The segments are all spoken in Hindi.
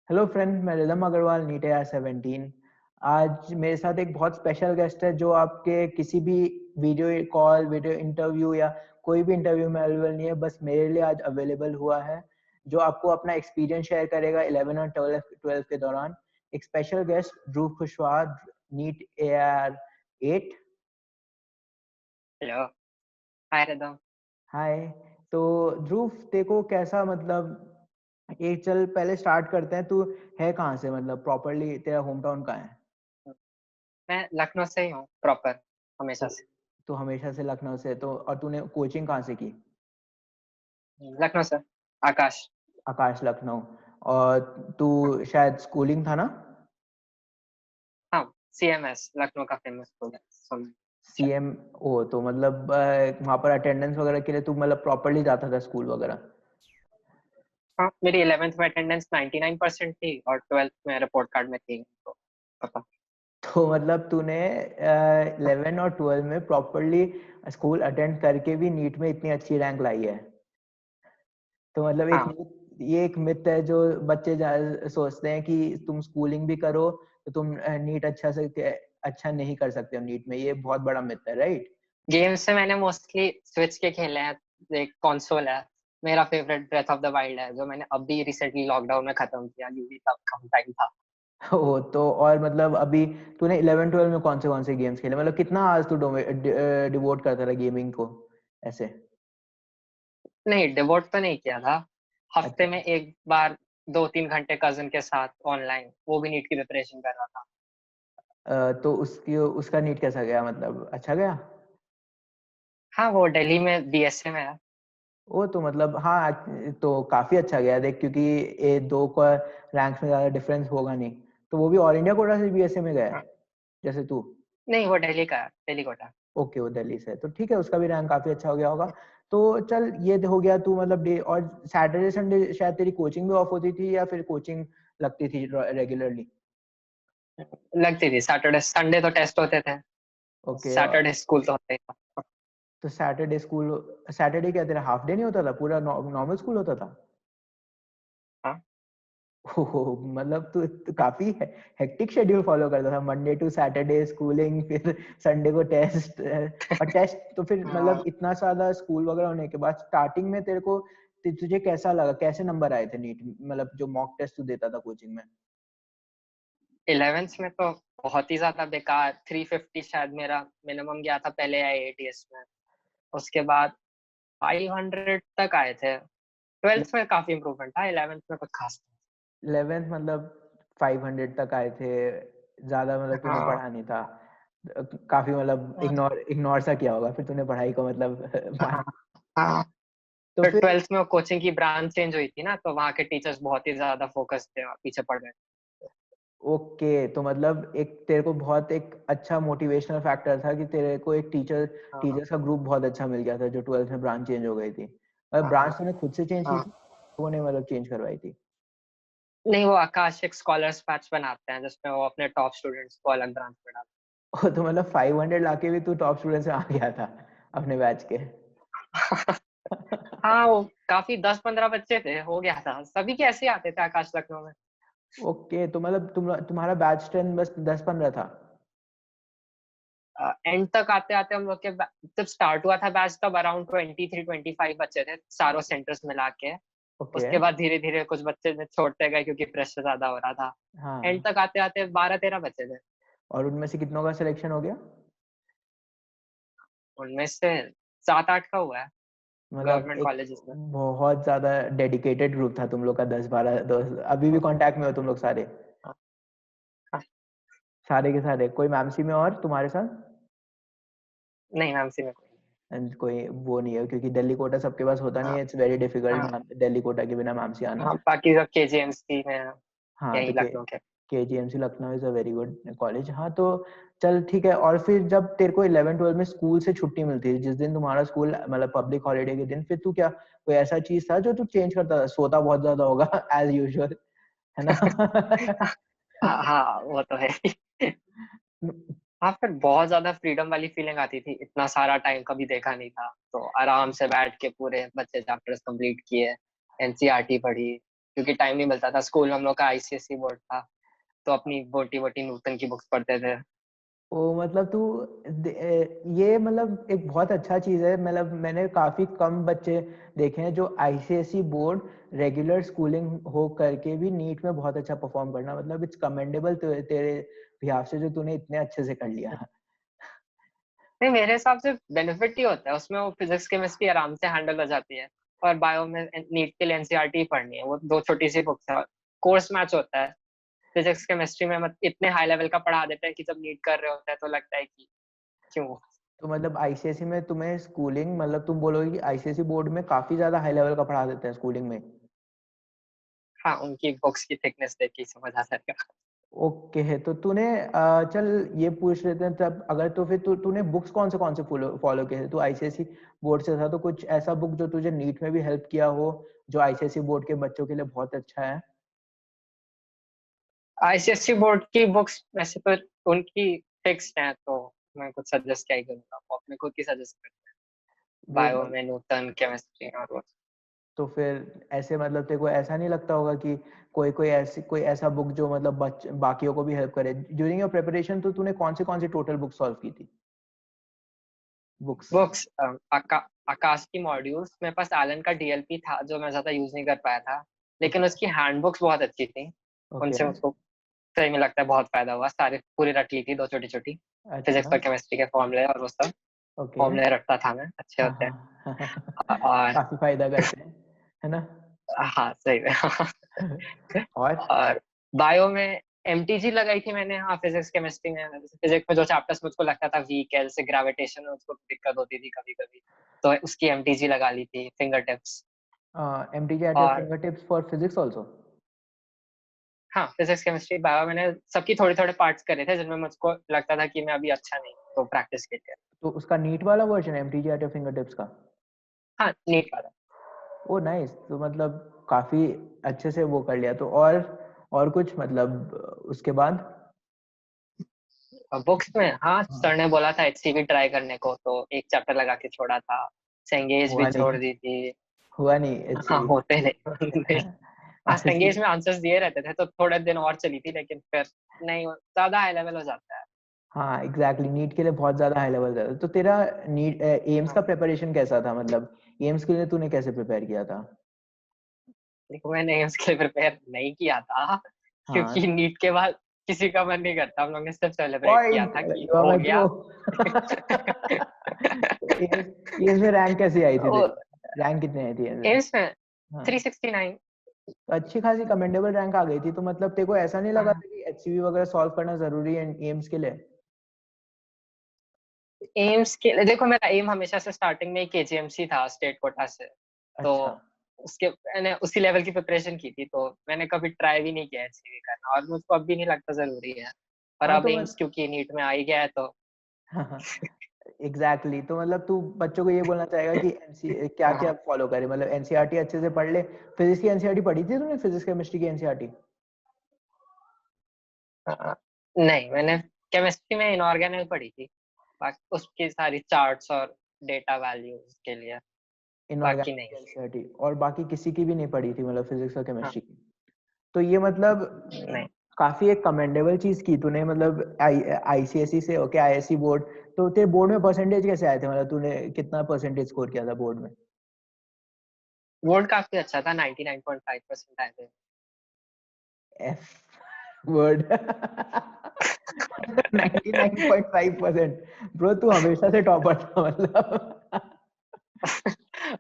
हेलो फ्रेंड, मैं रिदम अग्रवाल, नीट एआर 17। आज मेरे साथ एक बहुत स्पेशल गेस्ट है जो आपके किसी भी वीडियो कॉल, वीडियो इंटरव्यू या कोई भी इंटरव्यू में अवेलेबल नहीं है, बस मेरे लिए आज अवेलेबल हुआ है, जो आपको अपना एक्सपीरियंस शेयर करेगा 11 और 12 के दौरान। एक स्पेशल गेस्ट ध्रुव कुशवाहा, नीट एआर 8। हेलो। हाय रिदम। हाय। तो ध्रुव, देखो कैसा, मतलब एक चल पहले स्टार्ट करते हैं। तू है कहाँ से, मतलब प्रॉपरली तेरा होम टाउन कहाँ है? मैं लखनऊ से ही हूँ प्रॉपर, हमेशा तो से। तू हमेशा से लखनऊ से, तो और तूने कोचिंग कहाँ से की? लखनऊ से। आकाश। आकाश लखनऊ। और तू शायद स्कूलिंग था ना? हाँ, सीएमएस लखनऊ का फेमस स्कूल है, सुन। सीएम। ओ, तो मतलब वहाँ पर अटेंडेंस वगैरह के लिए तू मतलब प्रॉपरली जाता था स्कूल वगैरह? हाँ, मेरी 11th में अटेंडेंस 99% थी और 12th में रिपोर्ट कार्ड में थी, तो पता। तो मतलब तूने 11 और 12 में प्रॉपरली स्कूल अटेंड करके भी नीट में इतनी अच्छी रैंक लाई है। तो मतलब हाँ ये एक मिथ है जो बच्चे सोचते हैं कि तुम स्कूलिंग भी करो तो तुम नीट अच्छा नहीं कर सकते हो नीट में। ये बहुत बड़ा मिथ है, राइट? गेम्स से मैंने मोस्टली स्विच के खेले हैं। एक कंसोल है, मेरा favourite breath of the wild है, जो मैंने अभी रिसेंटली लॉकडाउन में खत्म किया क्योंकि तब कम टाइम था। ओ, तो और मतलब अभी तूने 11 12 में कौन से गेम्स खेले, मतलब कितना आज तू डिवोट करता रहा गेमिंग को ऐसे? नहीं, डिवोट तो नहीं किया था। हफ्ते अच्छा। में एक बार 2-3 घंटे कजन के साथ ऑनलाइन, वो भी नीट की प्रिपरेशन कर रहा था। तो उसका नीट कैसा गया, मतलब अच्छा गया? हाँ, वो दिल्ली में बीएसए में है। वो तो मतलब हाँ, तो काफी अच्छा गया देख, क्योंकि ए दो का रैंक्स में ज्यादा डिफरेंस होगा नहीं। तो वो भी ऑल इंडिया कोटा से बीएसए में गया है, हाँ, जैसे तू? नहीं वो दिल्ली का है, दिल्ली कोटा। ओके, वो दिल्ली से है, तो ठीक है, उसका भी रैंक काफी अच्छा हो गया होगा। तो चल, ये हो गया तू मतलब डे। और सैटरडे संडे शायद तेरी कोचिंग भी ऑफ होती थी, या फिर कोचिंग लगती थी रेगुलरली? लगती थी, सैटरडे संडे तो टेस्ट होते थे, ओके। सैटरडे स्कूल तो होता ही था। तो सैटरडे क्या तेरा हाफ डे नहीं होता था, पूरा नॉर्मल स्कूल होता था? हाँ ओहो, मतलब तू काफी हेक्टिक शेड्यूल फॉलो करता था, मंडे टू सैटरडे स्कूलिंग, फिर संडे को टेस्ट। और टेस्ट तो फिर मतलब हाँ। इतना ज्यादा स्कूल वगैरह होने के बाद स्टार्टिंग में तेरे को तुझे कैसा लगा, कैसे नंबर आए थे नीट, मतलब जो मॉक टेस्ट तू देता था कोचिंग में? 11th में तो बहुत ही ज्यादा बेकार, 350 शायद मेरा मिनिमम गया था पहले आईएटीएस में। उसके बाद 500 तक आए थे। 12th में काफी इम्प्रूवमेंट था, 11th में कुछ खास 11th मतलब 500 तक आए थे? ज्यादा मतलब नहीं। तूने हाँ पढ़ा नहीं था? काफी मतलब इग्नोर इग्नोर सा किया होगा फिर तूने पढ़ाई को, मतलब हाँ हाँ। तो फिर फिर 12th में कोचिंग की ब्रांच चेंज हुई थी ना, तो वहाँ के टीचर्स बहुत ही ज्यादा फोकस थे और पीछे पड़ गए। ओके, तो मतलब एक तेरे को बहुत एक अच्छा मोटिवेशनल फैक्टर था कि तेरे को एक हाँ टीचर्स का ग्रुप बहुत अच्छा मिल गया था, जो 12th में ब्रांच चेंज हो गई थी। मतलब ब्रांच हाँ तूने खुद से चेंज की हाँ। थी, लोगों ने मतलब चेंज करवाई थी? नहीं, वो आकाश एक स्कॉलर्स बैच बनाते हैं जिसमें वो अपने टॉप स्टूडेंट्स को अलग ब्रांच में डालते तो मतलब 500 लाके भी तू टॉप स्टूडेंट में आ गया था अपने बैच के? हैं। हाँ, वो काफी 10-15 बच्चे थे, हो गया था, सभी के ऐसे ही आते थे आकाश लखनऊ में। ओके, तो मतलब तुम्हारा बैच स्ट्रेंथ बस 10 15 था? एंड तक आते आते हम लोग के जब स्टार्ट हुआ था बैच तब अराउंड 23-25 बच्चे थे सारों सेंटर्स मिला के। ओके। उसके बाद धीरे धीरे कुछ बच्चे छोड़ते गए क्योंकि प्रेशर ज्यादा हो रहा था। एंड हाँ। तक आते आते 12-13 बच्चे थे। और उनमें से कितनों का सिलेक्शन हो गया? उनमें से 7-8 का हुआ है मतलब गवर्नमेंट एक कॉलेजेस में। बहुत ज्यादा डेडिकेटेड ग्रुप था तुम लोग का, 10 12 दोस्त अभी भी कांटेक्ट में हो तुम लोग सारे? हाँ, हाँ। सारे के सारे, कोई मैमसी में और तुम्हारे साथ? नहीं, नामसी में कोई And कोई वो नहीं है, क्योंकि दिल्ली कोटा सबके पास होता नहीं। नहीं हाँ है, इट्स वेरी हाँ डिफिकल्ट दिल्ली कोटा के बिना मैमसी आना। हाँ, बाकी सब केजीएमसी में है, हाँ, तो यही लखनऊ के। KGMC Lucknow is a very good college. हाँ, तो चल ठीक है। और फिर जब तेरे को 11 12 में स्कूल से छुट्टी मिलती है, जिस दिन तुम्हारा स्कूल मतलब पब्लिक हॉलीडे के दिन, फिर तू क्या, कोई ऐसा चीज था जो तू चेंज करता था? सोता बहुत ज्यादा होगा एज यूजुअल, है ना? हाँ हाँ, वो तो है ही। हाँ, फिर बहुत ज्यादा फ्रीडम वाली फीलिंग आती थी, इतना सारा टाइम कभी देखा नहीं था, तो आराम से बैठ के पूरे बच्चे चैप्टर्स कंप्लीट किए, एनसीईआरटी पढ़ी, क्योंकि टाइम नहीं मिलता था। स्कूल में हम लोग का आईसीएसई बोर्ड था, तो अपनी बोटी बोटी नूतन की बुक्स पढ़ते थे। ओ मतलब तू ये मतलब एक बहुत अच्छा चीज है। मतलब मैंने काफी कम बच्चे देखे हैं जो आईसीएसई बोर्ड रेगुलर स्कूलिंग हो करके भी नीट में बहुत अच्छा परफॉर्म करना, मतलब इट्स कमेंडेबल तेरे बिहाफ से जो तूने इतने अच्छे से कर लिया। नहीं, मेरे हिसाब से बेनिफिट ही होता है उसमें, वो फिजिक्स केमिस्ट्री आराम से हैंडल हो जाती है। और बायो में नीट के लिए एनसीईआरटी पढ़नी है, वो दो छोटी सी बुक्स है, कोर्स मैच होता है। फिजिक्स केमिस्ट्री में इतने हाई लेवल का पढ़ा देते हैं कि जब नीट कर रहे होते हैं तो लगता है कि क्यों। तो मतलब आईसीएसई में तुम्हें स्कूलिंग, मतलब तुम बोलोगे कि आईसीएसई बोर्ड में काफी ज्यादा हाई लेवल का पढ़ा देते हैं स्कूलिंग में? हाँ, उनकी बुक्स की थिकनेस देख के ही समझ आ जाएगा। ओके है। तो तूने चल ये पूछ लेते हैं तब, अगर तो फिर तूने बुक्स कौन से फॉलो किए थे? तू आईसीएसई बोर्ड से था तो कुछ ऐसा बुक जो तुझे नीट में भी हेल्प किया हो, जो आईसीएसई बोर्ड के बच्चों के लिए बहुत अच्छा है? आईसीएसई बोर्ड की बुक्स वैसे तो उनकी फिक्स्ड हैं, तो मैं कुछ सजेस्ट क्या ही करूंगा, वो अपने खुद की सजेस्ट करते हैं। वो बायो में न्यूटन, केमिस्ट्री और वो। तो फिर ऐसे मतलब तेरे को ऐसा नहीं लगता होगा कि कोई ऐसा बुक जो मतलब बाकियों को भी हेल्प करे? ड्यूरिंग योर प्रिपरेशन तो तूने कौन सी टोटल बुक सॉल्व की थी, बुक्स? बुक्स आकाश की मॉड्यूल्स, मेरे पास एलन का डीएलपी था जो मैं ज्यादा यूज नहीं कर पाया था, लेकिन ओके उसकी हैंडबुक्स बहुत अच्छी थी। ओके। उनसे उसको सही में लगता है बहुत फायदा हुआ, सारी पूरी रट ली थी, दो छोटी छोटी फिजिक्स अच्छा। और केमिस्ट्री के फॉर्मूले और वो सब ओके। फॉर्मूले रटता था मैं, अच्छे हाँ होते हैं। हाँ। और काफी फायदा करते हैं, है ना? हाँ सही में। और और बायो में एमटीजी लगाई थी मैंने, हाँ फिजिक्स केमिस्ट्री में। फिजिक्स में जो चैप्टर्स मुझको लगता था वीक है, जैसे ग्रेविटेशन में उसको दिक्कत होती थी कभी कभी, तो उसकी एमटीजी लगा ली थी, finger tips. MTG at your और fingertips for physics also? हाँ, फिजिक्स केमिस्ट्री बायो मैंने सबकी थोड़े थोड़े पार्ट्स करे थे जिनमें मुझको लगता था कि मैं अभी अच्छा नहीं, तो प्रैक्टिस के लिए। तो उसका नीट वाला वर्जन है MTG at your fingertips का? हाँ, नीट वाला। ओ नाइस। तो मतलब काफी अच्छे से वो कर लिया। तो और कुछ मतलब उसके बाद? बुक्स में हाँ, हाँ, सर ने बोला था एचसीवी ट्राई करने को, तो एक चैप्टर लगा के छोड़ा था। सेंगेज भी हुआ छोड़ नहीं? दी थी। हुआ नहीं हाँ, HCV? होते नहीं। हाँ, ऐसी। सेंगेज में आंसर्स दिए रहते थे तो थोड़े दिन और चली थी, लेकिन फिर नहीं, ज्यादा हाई लेवल हो जाता है। हाँ एग्जैक्टली, नीट के लिए बहुत ज्यादा हाई लेवल था। तो तेरा नीट एम्स का हाँ, प्रिपरेशन कैसा था? मतलब एम्स के लिए तूने कैसे प्रिपेयर किया था? देखो मैंने उसके लिए प्रिपेयर नहीं किया था, क्योंकि हाँ। नीट के बाद किसी का मन नहीं करता। हम लोग ने सिर्फ सेलिब्रेट किया पॉइंट, था कि यू आर हो माय गया। प्रो। एम्स में रैंक कैसी आई थी तेरी? रैंक कितनी आई थी एम्स में? एम्स में हाँ, 369। तो अच्छी खासी कमेंडेबल रैंक आ गई थी। तो मतलब तेरे को ऐसा नहीं लगा था कि एचसीवी वगैरह सॉल्व करना जरूरी है एम्स के लिए? एम्स के लिए देखो, मेरा एम हमेशा से स्टार्टिंग में केजीएमसी था, स्टेट कोटा से। तो अच्छा। उसके मैंने उसी लेवल की प्रिपरेशन की थी, तो मैंने कभी ट्राई भी नहीं किया एचसीवी करना, और मुझको अब भी नहीं लगता जरूरी है। और हाँ अब तो एम्स क्योंकि नीट में आ ही गया है तो। एग्जैक्टली। तो मतलब तू बच्चों को ये बोलना चाहेगा कि एनसी क्या क्या हाँ, फॉलो करे? मतलब एनसीईआरटी अच्छे से पढ़ ले। फिजिक्स की एनसीईआरटी पढ़ी थी तूने? फिजिक्स केमिस्ट्री की एनसीईआरटी? हाँ, नहीं, मैंने केमिस्ट्री में इनऑर्गेनिक पढ़ी थी, बाकी उसकी सारी चार्ट्स और डेटा वैल्यूज के लिए, बाकी इनऑर्गेनिक नहीं। की एनसीईआरटी और बाकी किसी की भी नहीं पढ़ी थी, मतलब फिजिक्स और हाँ, केमिस्ट्री की? तो ये मतलब नहीं। काफी एक कमेंडेबल चीज की तूने। मतलब आईसीएसई से ओके आईएससी बोर्ड। तो तेरे बोर्ड में परसेंटेज कैसे आए थे? मतलब तूने कितना परसेंटेज स्कोर किया था बोर्ड में? बोर्ड काफी अच्छा था, 99.5% आए थे। F word. 99.5%? ब्रो तू हमेशा से टॉपर था मतलब।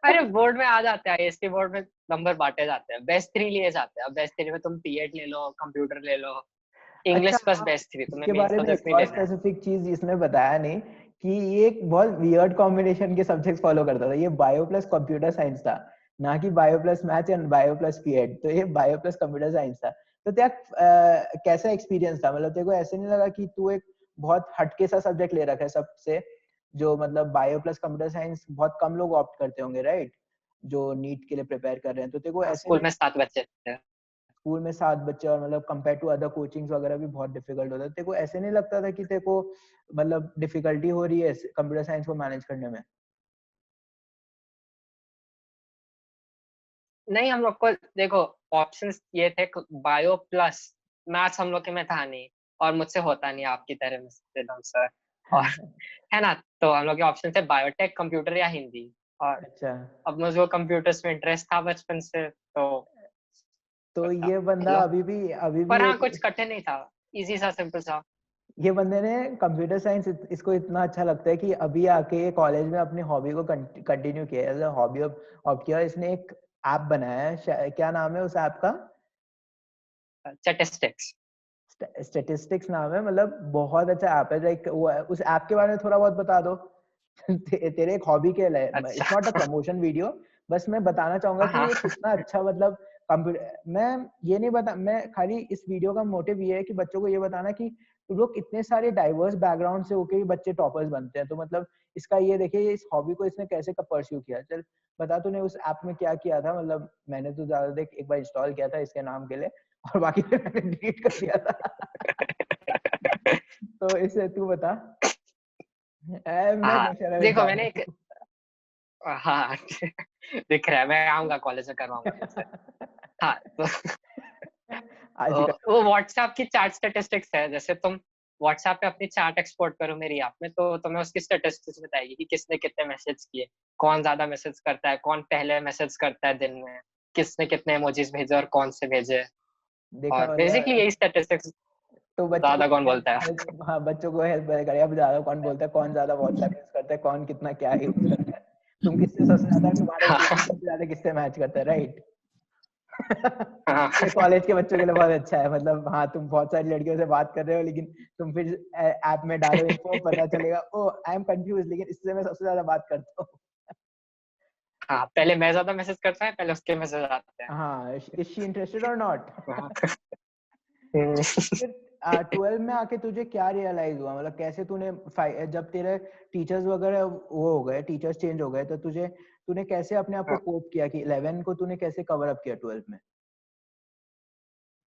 अरे बोर्ड में आ जाते हैं, आईएससी बोर्ड में नंबर बांटे जाते हैं, बेस्ट थ्री लिए जाते हैं। बेस्ट थ्री में तुम पीएड ले लो, कंप्यूटर ले लो, अच्छा इंग्लिश प्लस हाँ, बेस्ट थ्री, तुम्हें इसके मेन बारे में सब्जेक्ट एक नहीं और लेना है। स्पेसिफिक चीज इसने बताया नहीं कि ये एक बहुत वियर्ड कॉम्बिनेशन के सब्जेक्ट्स फॉलो करता था। ये बायो प्लस कंप्यूटर साइंस था, ना कि bio plus maths and bio plus PEd. तो ये बायो प्लस कंप्यूटर साइंस था। तो तेरा कैसा एक्सपीरियंस था? मतलब तेरे को ऐसे नहीं लगा कि तू एक बहुत हटके सा सब्जेक्ट ले रखा है सबसे? जो मतलब बायो प्लस कंप्यूटर साइंस बहुत कम लोग ऑप्ट करते होंगे, राइट? जो नीट के लिए प्रिपेयर कर रहे हैं। तो तेरे को ऐसे स्कूल नहीं, में 7 बच्चे थे। स्कूल में 7 बच्चे और मतलब कंपेयर टू अदर कोचिंग्स वगैरह भी बहुत डिफिकल्ट होता है, तेरे को ऐसे नहीं लगता था कि तेरे को मतलब डिफिकल्टी हो रही है कंप्यूटर साइंस को मैनेज करने में? नहीं, हम लोग को देखो ऑप्शंस ये थे, बायो प्लस मैथ्स हम लोग के में था नहीं, और मुझसे होता नहीं आपकी तरह मिस्टर सर। और है ना, तो हम लोग के ऑप्शन थे बायोटेक, कंप्यूटर या हिंदी। और अच्छा, अब मुझे कंप्यूटर्स में इंटरेस्ट था बचपन से, तो तो सोचा ये बंदा लो। अभी भी पर हाँ, एक, कुछ कठिन नहीं था, इजी सा, सिंपल सा। ये बंदे ने कंप्यूटर साइंस इसको इतना अच्छा लगता है कि अभी आके ये कॉलेज में अपनी हॉबी को कंटिन्यू किया एज अ हॉबी ऑफ किया। इसने एक ऐप बनाया है, क्या नाम है उस ऐप का? स्टैटिस्टिक्स। स्टेटिस्टिक्स नाम है, मतलब बहुत अच्छा ऐप है। लाइक उस ऐप के बारे में थोड़ा बहुत बता दो। तेरे एक हॉबी के लिए, इट्स नॉट अ अच्छा। प्रमोशन वीडियो, बस मैं बताना चाहूंगा कि हाँ। ये कितना अच्छा, मतलब कंप्यूटर, मैं ये नहीं बता, मैं खाली इस वीडियो का मोटिव ये है कि बच्चों को ये बताना कि लोग इतने सारे डाइवर्स बैकग्राउंड से होके भी बच्चे टॉपर्स बनते हैं। तो मतलब इसका ये देखिए, इस हॉबी को इसने कैसे परस्यू किया। चल बता, तूने उस ऐप में क्या किया था? मतलब मैंने तो ज्यादा देख एक बार इंस्टॉल किया था इसके नाम के लिए, और बाकी फिर मैंने डिलीट कर दिया था। तो इसे तू बता। मैं हाँ, बेशरम देखो इंसान मैंने एक, हूँ। हाँ दिख रहा है, मैं आऊंगा कॉलेज में करवाऊंगा तुमसे। हाँ, तो आज का। वो व्हाट्सएप की चैट स्टैटिस्टिक्स है। जैसे तुम व्हाट्सएप पे अपनी चैट एक्सपोर्ट करो मेरी ऐप में, तो तुम्हें उसकी स्टैटिस्टिक्स बताएगी कि किसने कितने मैसेज किए, कौन ज्यादा मैसेज करता है, कौन पहले मैसेज करता है दिन में, किसने कितने इमोजीज भेजे और कौन से भेजे। देखा और बेसिकली मतलब, यही स्टैटिस्टिक्स, तो बच्चों को ज्यादा कौन बोलता है। हेल्प, हाँ बच्चों को हेल्प करेगा अब ज्यादा, कौन बोलता है, कौन ज्यादा व्हाट्सएप यूज करता है, कौन कितना क्या यूज करता है, तुम किससे सबसे ज्यादा, तुम्हारे हाँ। फीलिंग सबसे ज्यादा किससे मैच करता है, राइट? हाँ। ये कॉलेज के बच्चों के लिए बहुत अच्छा है। मतलब हाँ, तुम बहुत सारी लड़कियों से बात कर रहे हो, लेकिन तुम फिर ऐप में डालो इनको, पता चलेगा ओ आई एम कंफ्यूज, लेकिन इससे मैं सबसे ज्यादा बात करता हूँ। हाँ, पहले मैं ज्यादा मैसेज करता है, पहले उसके मैसेज आते हैं। हाँ, इज शी इंटरेस्टेड और नॉट? हाँ। फिर 12 में आके तुझे क्या रियलाइज हुआ? मतलब कैसे तूने जब तेरे टीचर्स वगैरह वो हो गए, टीचर्स चेंज हो गए, तो तूने कैसे अपने आप को कोप किया कि 11 को तूने कैसे कवर अप किया 12 में?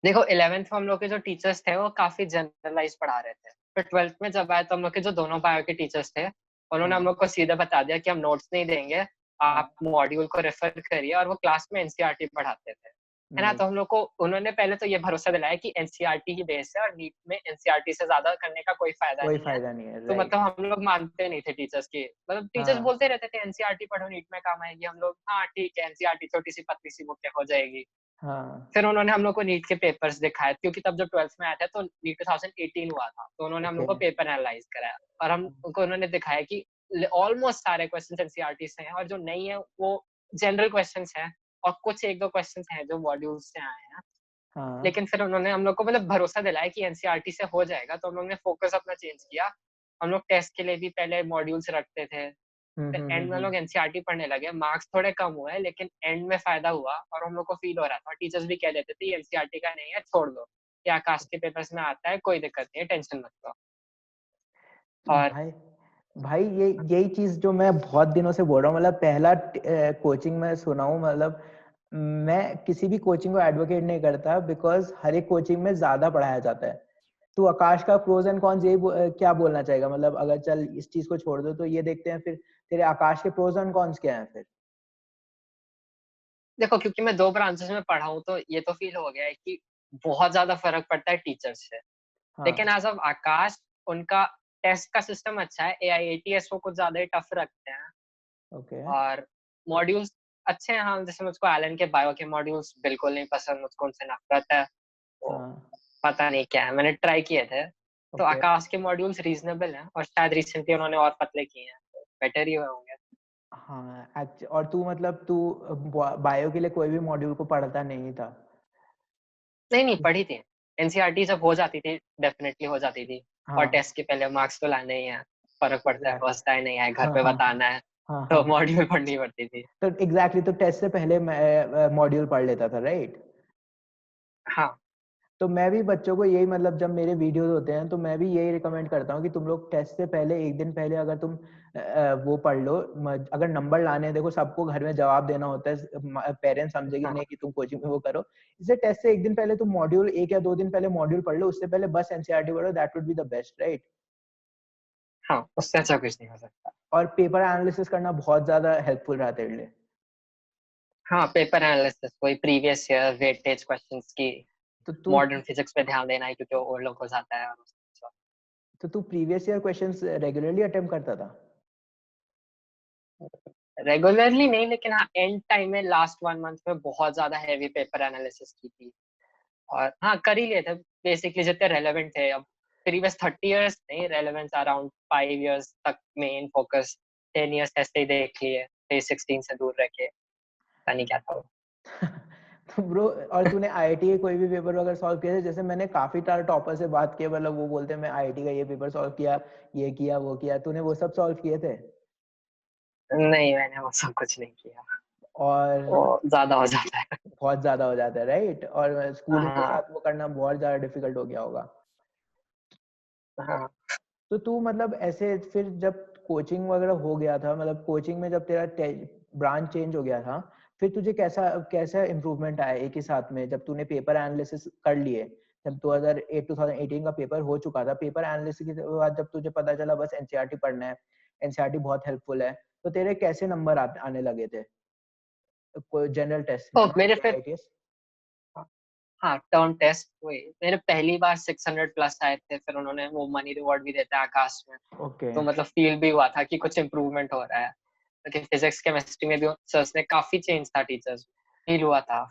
देखो 11th में हम लोग के जो टीचर्स थे वो काफी जनरलाइज पढ़ा रहे थे। फिर 12th में जब आए तो हम लोग के जो दोनों बायो के टीचर्स थे, उन्होंने हम हाँ लोग को सीधे बता दिया कि हम नोट्स नहीं देंगे, आप हाँ। मॉड्यूल को रेफर करिए। और वो क्लास में एनसीईआरटी पढ़ाते थे, है ना। नहीं, तो हम लोग को उन्होंने पहले तो ये भरोसा दिलाया कि एनसीईआरटी ही बेस है और नीट में एनसीईआरटी से ज्यादा करने का कोई फायदा कोई नहीं है। फायदा नहीं है, तो राइट। मतलब हम लोग मानते नहीं थे टीचर्स की, मतलब टीचर्स हाँ बोलते रहते थे एनसीईआरटी पढ़ो नीट में काम आएगी। हम लोग हाँ ठीक है, एनसीईआरटी छोटी सी पतली सी बुक है, हो जाएगी। हाँ। फिर उन्होंने हम लोग को नीट के पेपर्स दिखाए, क्योंकि तब जब 12th में आया था तो नीट 2018 हुआ था, तो उन्होंने हम ओके। लोग को पेपर एनालाइज कराया। और हम उनको उन्होंने दिखाया कि ऑलमोस्ट सारे क्वेश्चन एनसीईआरटी से हैं, और जो नहीं है वो जनरल क्वेश्चन हैं, और कुछ एक दो क्वेश्चन हैं जो मॉड्यूल्स से आए हैं। हाँ। लेकिन फिर उन्होंने हम लोग को मतलब भरोसा दिलाया कि एनसीईआरटी से हो जाएगा, तो हम लोग ने फोकस अपना चेंज किया। हम लोग टेस्ट के लिए भी पहले मॉड्यूल्स रखते थे, फिर एंड में लोग एनसीईआरटी पढ़ने लगे। मार्क्स थोड़े कम हुए, लेकिन एंड में फायदा हुआ और हम लोग को फील हो रहा था। टीचर्स भी कह देते थे एनसीईआरटी का नहीं है, छोड़ दो, ये आकाश के पेपर्स में आता है, कोई दिक्कत नहीं है, टेंशन मत लो। और भाई, भाई ये यही चीज जो मैं बहुत दिनों से बोल रहा हूँ, मतलब पहला कोचिंग में सुना हूँ। मतलब मैं किसी भी कोचिंग को एडवोकेट नहीं करता, बिकॉज हर एक कोचिंग में ज्यादा पढ़ाया जाता है। तू आकाश का प्रोज एंड कॉन्स यही क्या बोलना चाहेगा? मतलब अगर चल इस चीज को छोड़ दो तो ये देखते हैं फिर तेरे आकाश के प्रोज एंड कॉन्स क्या हैं फिर? देखो, क्योंकि मैं दो ब्रांचेस में पढ़ा हूँ, तो ये तो फील हो गया है कि बहुत ज्यादा फर्क पड़ता है टीचर्स से। लेकिन हाँ। एज ऑफ आकाश, उनका टेस्ट का सिस्टम अच्छा है, एआईएटीएस वो कुछ ज्यादा ही टफ रखते हैं। ओके। और मॉड्यूल्स अच्छे हैं। हाँ, जैसे मुझको एलन के बायो के मॉड्यूल्स बिल्कुल नहीं पसंद, मुझको उनसे नफरत है। वो हाँ। पता नहीं क्या है, मैंने ट्राई किए थे। तो ओके। आकाश के मॉड्यूल्स रीजनेबल हैं, और शायद रिसेंटली उन्होंने और पतले किए हैं, तो बेटर ही हुए होंगे। हाँ और तू मतलब तू बायो के लिए कोई भी मॉड्यूल को पढ़ता नहीं था? नहीं नहीं, पढ़ी थी। एनसीईआरटी जब हो जाती थी, डेफिनेटली हो जाती थी। और हाँ टेस्ट के पहले मार्क्स तो लाने ही है, फर्क पड़ता है, एग्जैक्टली। फर्स्ट है नहीं है, घर हाँ पे हाँ हाँ बताना है, हाँ तो हाँ। मॉड्यूल पढ़नी पड़ती थी। तो एग्जैक्टली, तो टेस्ट से पहले मैं मॉड्यूल पढ़ लेता था, राइट? हाँ। तो मैं भी बच्चों को यही, मतलब जब मेरे वीडियोस होते हैं तो मैं भी यही रिकमेंड करता हूँ कि तुम लोग टेस्ट से पहले एक दिन पहले अगर तुम वो पढ़ लो। अगर नंबर लाने हैं, देखो सबको घर में जवाब देना होता है, पेरेंट्स समझेंगे हाँ। नहीं कि तुम कोचिंग में वो करो। इससे टेस्ट से एक दिन पहले तुम मॉड्यूल एक या 2 दिन पहले मॉड्यूल पढ़ लो, उससे पहले बस एनसीईआरटी पढ़ो, that would be the best, right? हाँ, उससे अच्छा कुछ नहीं हो सकता। और पेपर एनालिसिस करना बहुत ज्यादा हेल्पफुल रहा तेरे लिए। हाँ, पेपर एनालिसिस, वही प्रीवियस ईयर वेटेज क्वेश्चंस की, तो तू मॉडर्न फिजिक्स पे ध्यान देना है क्योंकि वो लोग हो जाता है। और तो तू previous year questions regularly attempt करता था? रेगुलरली नहीं, लेकिन हाँ एंड टाइम में लास्ट 1 मंथ में बहुत ज्यादा हैवी पेपर एनालिसिस की थी। और हाँ कर ही लिए थे बेसिकली जितने रेलेवेंट थे। अब प्रीवियस 30 इयर्स नहीं, रेलेवेंस अराउंड 5 इयर्स तक मेन फोकस, 10 इयर्स ऐसे ही देख लिए, फेज 16 से दूर रह के, पता नहीं क्या था वो। तो ब्रो, और तूने आईआईटी के कोई भी पेपर वगैरह सॉल्व किए थे? जैसे मैंने काफी सारे टॉपर से बात की, मतलब वो बोलते हैं मैं आईआईटी का ये पेपर सॉल्व किया, ये किया, वो किया। तूने वो सब सॉल्व किए थे? नहीं, मैंने वो सब कुछ नहीं किया, वो और ज्यादा हो जाता है। बहुत ज्यादा हो जाता है, राइट? और स्कूलिंग के हाँ साथ वो करना बहुत ज्यादा डिफिकल्ट हो गया होगा। हाँ। तो तू मतलब ऐसे फिर जब कोचिंग वगैरह हो गया था, मतलब कोचिंग में जब तेरा ब्रांच चेंज हो गया था, फिर तुझे कैसा कैसा इम्प्रूवमेंट आया एक ही साथ में, जब तूने पेपर एनालिसिस कर लिए? जब 2018 का पेपर हो चुका था, पेपर एनालिसिस के बाद जब तुझे पता चला बस एनसीईआरटी पढ़ना है, एनसीईआरटी बहुत हेल्पफुल है, तो तेरे कैसे नंबर आने लगे थे कोई जनरल टेस्ट में तो ना, मेरे फिर, आईआईटीएस? हाँ टर्म टेस्ट हुई, मेरे पहली बार 600 प्लस आए थे। फिर उन्होंने वो मनी रिवॉर्ड भी देता है आकाश में, ओके। तो मतलब फील भी हुआ था कि कुछ इम्प्रूवमेंट हो रहा है। लेकिन फिजिक्स केमिस्ट्री में भी सर्स ने काफी चेंज था, टीचर्स, फील हुआ था।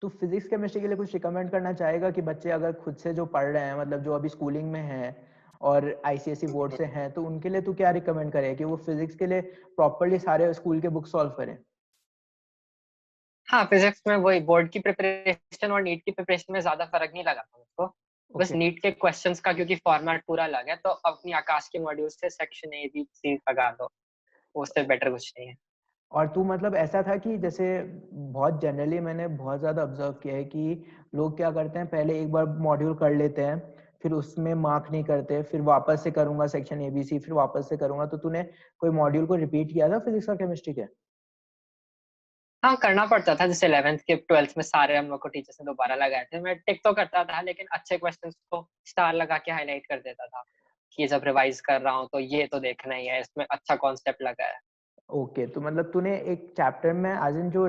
तो फिजिक्स केमिस्ट्री के लिए कुछ रिकमेंड करना चाहेगा कि बच्चे अगर खुद से जो पढ़ रहे हैं, मतलब जो अभी स्कूलिंग में हैं और आईसीएसई बोर्ड से हैं, तो उनके लिए तू क्या रिकमेंड करे कि वो फिजिक्स के लिए प्रॉपरली सारे स्कूल के बुक सॉल्व करें? हाँ, फिजिक्स में वही बोर्ड की प्रिपरेशन और नीट की प्रिपरेशन में ज्यादा फर्क नहीं लगा था मुझको। बस ओके। नीट के क्वेश्चंस का क्योंकि फॉर्मेट पूरा अलग है, तो अपनी आकाश के मॉड्यूल से सेक्शन ए बी सी लगा दो, उससे बेटर कुछ नहीं है। और तू मतलब ऐसा था कि जैसे बहुत जनरली मैंने बहुत ज्यादा ऑब्जर्व किया है कि लोग क्या करते हैं, पहले एक बार मॉड्यूल कर लेते हैं, फिर उसमें मार्क नहीं करते, फिर वापस से करूंगा सेक्शन एबीसी, फिर वापस से करूंगा। तो तूने कोई मॉड्यूल को रिपीट किया था फिजिक्स और केमिस्ट्री के? हाँ करना पड़ता था, जैसे 11th के 12th में सारे हम लोग को टीचर्स ने दोबारा लगाए थे। मैं टिक तो करता था, लेकिन अच्छे क्वेश्चंस को स्टार लगा के हाईलाइट कर देता था कि जब रिवाइज कर रहा हूँ तो ये तो देखना ही है, इसमें अच्छा कॉन्सेप्ट लगा है। ओके, तो मतलब तूने एक चैप्टर में आज इन जो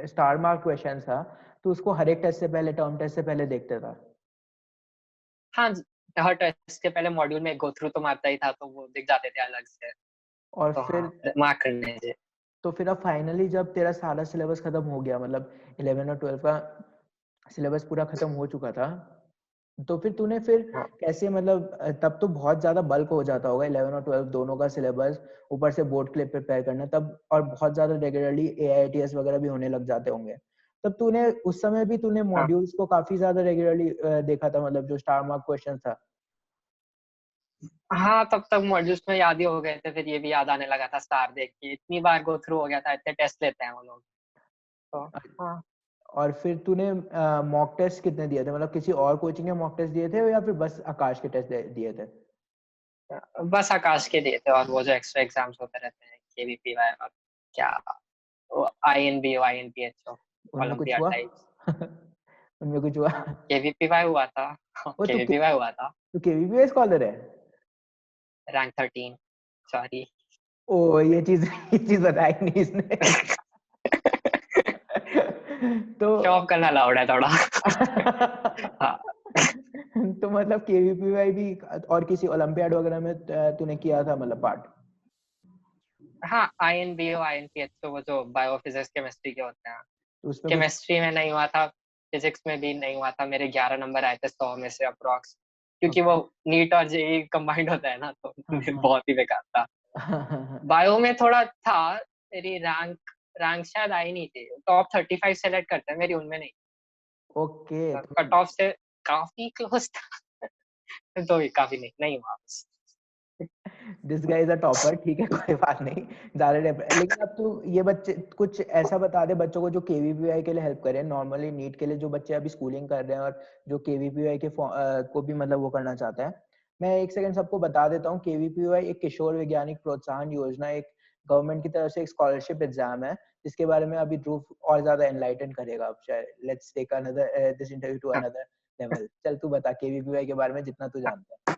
स्टार मार्क क्वेश्चन था, तो उसको हर एक टेस्ट से पहले, टर्म टेस्ट से पहले देखते था? हाँ, हर टेस्ट के पहले मॉड्यूल में गो थ्रू तो मारता ही था, तो वो दिख जाते थे अलग से। और तो फिर हाँ, मार्क करने से। तो फिर अब फाइनली जब तेरा सारा सिलेबस खत्म हो गया, मतलब 11 और 12 का सिलेबस पूरा खत्म हो चुका था, तो फिर तूने फिर हाँ कैसे, मतलब तब तो बहुत ज्यादा बल्क हो जाता होगा 11 और 12 दोनों का सिलेबस, ऊपर से बोर्ड के लिए प्रिपेयर करना तब, और बहुत ज्यादा रेगुलरली एआईटीएस वगैरह भी होने लग जाते होंगे। तब तूने उस समय भी तूने हाँ मॉड्यूल्स को काफी ज्यादा रेगुलरली देखा था, मतलब जो स्टार मार्क क्वेश्चन था? हाँ, तब तक मॉड्यूल्स में याद ही हो गए थे, फिर ये भी याद आने लगा था स्टार देख के, इतनी बार गो थ्रू हो गया था, इतने टेस्ट लेते हैं वो लोग। तो हाँ, और फिर तूने मॉक टेस्ट कितने दिए थे, मतलब किसी और कोचिंग के मॉक टेस्ट दिए थे या फिर बस आकाश के टेस्ट दिए थे? बस आकाश के दिए थे, और वो जो एक्स्ट्रा एग्जाम्स होते रहते हैं केवीपीवाई और क्या, वो आईएनबी, आईएनपीएच, उनमें कुछ ओलंपियाड हुआ? टाइप। उनमें कुछ हुआ? केवीपीवाई हुआ था। वो तो केवीपीवाई हुआ था, तू केवीपीएस स्कॉलर है? Rank 13, sorry. ओ, ये चीज बताई नहीं इसने। तो शो ऑफ करना अलाउड है थोड़ा। हाँ तो मतलब केवीपीवाई भी और किसी ओलंपियाड वगैरह में तूने किया था, मतलब पार्ट? हाँ, आईएनबी और आईएनपीएच, तो वो जो बायोफिजिक्स केमिस्ट्री के होते हैं। तो उसमें कुछ? केमिस्ट्री में नहीं हुआ था, फिजिक्स में भी नहीं हुआ था। मेरे 11 नंबर आए थे 100 में से अप्रोक्स, क्योंकि वो नीट और जेई कंबाइंड होता है ना, तो हाँ हाँ बहुत ही बेकार था। हाँ। बायो में थोड़ा था, मेरी रैंक रैंक शायद आई नहीं थी, टॉप 35 सेलेक्ट करते हैं, मेरी उनमें नहीं। ओके, तो कट ऑफ से काफी क्लोज था। तो भी काफी नहीं नहीं हुआ बस। This guy is a topper, ठीक है, कोई बात नहीं, ज्यादा लेकिन अब तू ये बच्चे कुछ ऐसा बता दे बच्चों को जो केवीपीआई के लिए हेल्प करे, नॉर्मली नीट के लिए जो बच्चे अभी स्कूलिंग कर रहे हैं और जो केवीपीआई के को भी मतलब वो करना चाहते हैं। मैं एक सेकंड सबको बता देता हूँ, केवीपीआई एक किशोर वैज्ञानिक प्रोत्साहन योजना, एक गवर्नमेंट की तरफ से एक स्कॉलरशिप एग्जाम है, जिसके बारे में अभी ध्रुव और ज्यादा एनलाइटन करेगा। अब शायद let's take another this interview to another level. चल तू बता केवीपीआई के बारे में जितना तू जानता है।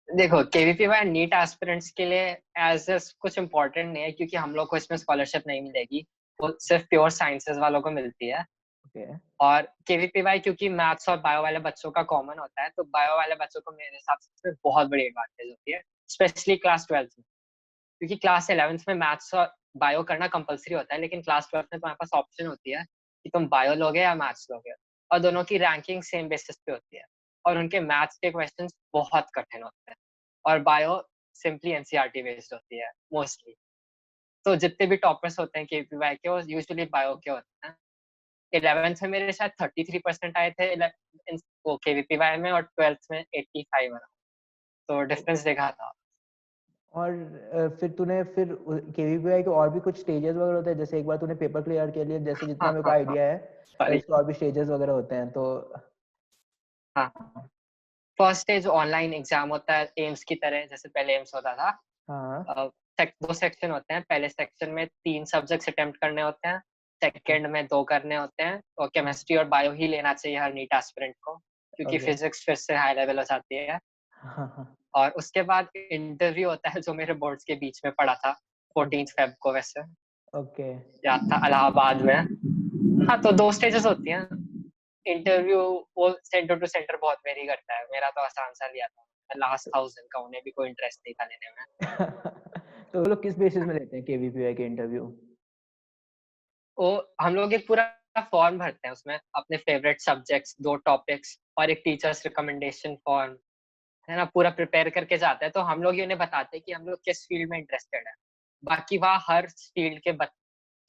देखो, केवीपीवाई नीट एस्पिरेंट्स के लिए एज कुछ इम्पोर्टेंट नहीं है, क्योंकि हम लोग को इसमें स्कॉलरशिप नहीं मिलेगी। वो सिर्फ प्योर साइंसेस वालों को मिलती है। ओके और केवीपीवाई क्योंकि मैथ्स और बायो वाले बच्चों का कॉमन होता है, तो बायो वाले बच्चों को मेरे हिसाब से बहुत बड़ी एडवांटेज होती है, स्पेशली क्लास 12th में। क्योंकि क्लास 11th में मैथ्स और बायो करना कंपलसरी होता है, लेकिन क्लास 12th में तुम्हारे पास ऑप्शन होती है कि तुम बायो लोगे या मैथ्स लोगे, और दोनों की रैंकिंग सेम बेसिस पे होती है, और उनके मैथ्स के क्वेश्चंस बहुत कठिन होते हैं, और बायो सिंपली एनसीईआरटी बेस्ड होती है मोस्टली। तो जितने भी टॉपर्स होते हैं केवीपीवाई के, वो यूजुअली बायो के होते हैं। 11th में मेरे शायद 33% आए थे वो केवीपीवाई में, और 12th में 85 आया, तो डिफरेंस देखा था। और फिर तूने फिर केवीपीआई के और भी कुछ स्टेजेस वगैरह होते हैं, जैसे एक बार तूने पेपर क्लियर कर लिया, जैसे जितना हाँ मेरे को हाँ हाँ, आइडिया है सॉरी। इसके और भी स्टेजेस वगैरह होते हैं तो। हाँ, फर्स्ट स्टेज ऑनलाइन एग्जाम होता है एम्स की तरह, जैसे पहले एम्स होता था। हाँ दो सेक्शन होते हैं, पहले सेक्शन में 3 सब्जेक्ट्स अटेम्प्ट करने होते हैं, सेकंड में 2 करने होते हैं, और केमिस्ट्री और बायो ही लेना चाहिए हर नीट एस्पिरेंट को, क्योंकि ओके फिजिक्स फिर से हाई लेवल हो जाती है। हाँ हाँ और उसके बाद इंटरव्यू होता है, जो मेरे बोर्ड्स के बीच में पड़ा था, 14 ओके फेब को वैसे ओके याद था, इलाहाबाद में। हाँ, तो 2 स्टेजेस होती हैं। इंटरव्यू वो सेंटर टू सेंटर बहुत वेरी करता है, मेरा तो आसान सा लिया था, लास्ट 1000 का, उन्हें भी कोई इंटरेस्ट नहीं था लेने में। तो वो लोग किस बेसिस में लेते हैं केवीपीआई के इंटरव्यू? वो हम लोग एक पूरा फॉर्म भरते हैं, उसमें अपने फेवरेट सब्जेक्ट्स, 2 टॉपिक्स और एक टीचर्स रिकमेंडेशन फॉर्म, है ना, पूरा प्रिपेयर करके जाते हैं। तो हम लोग ही उन्हें बताते हैं कि हम लोग किस फील्ड में इंटरेस्टेड है। बाकी वहाँ हर फील्ड के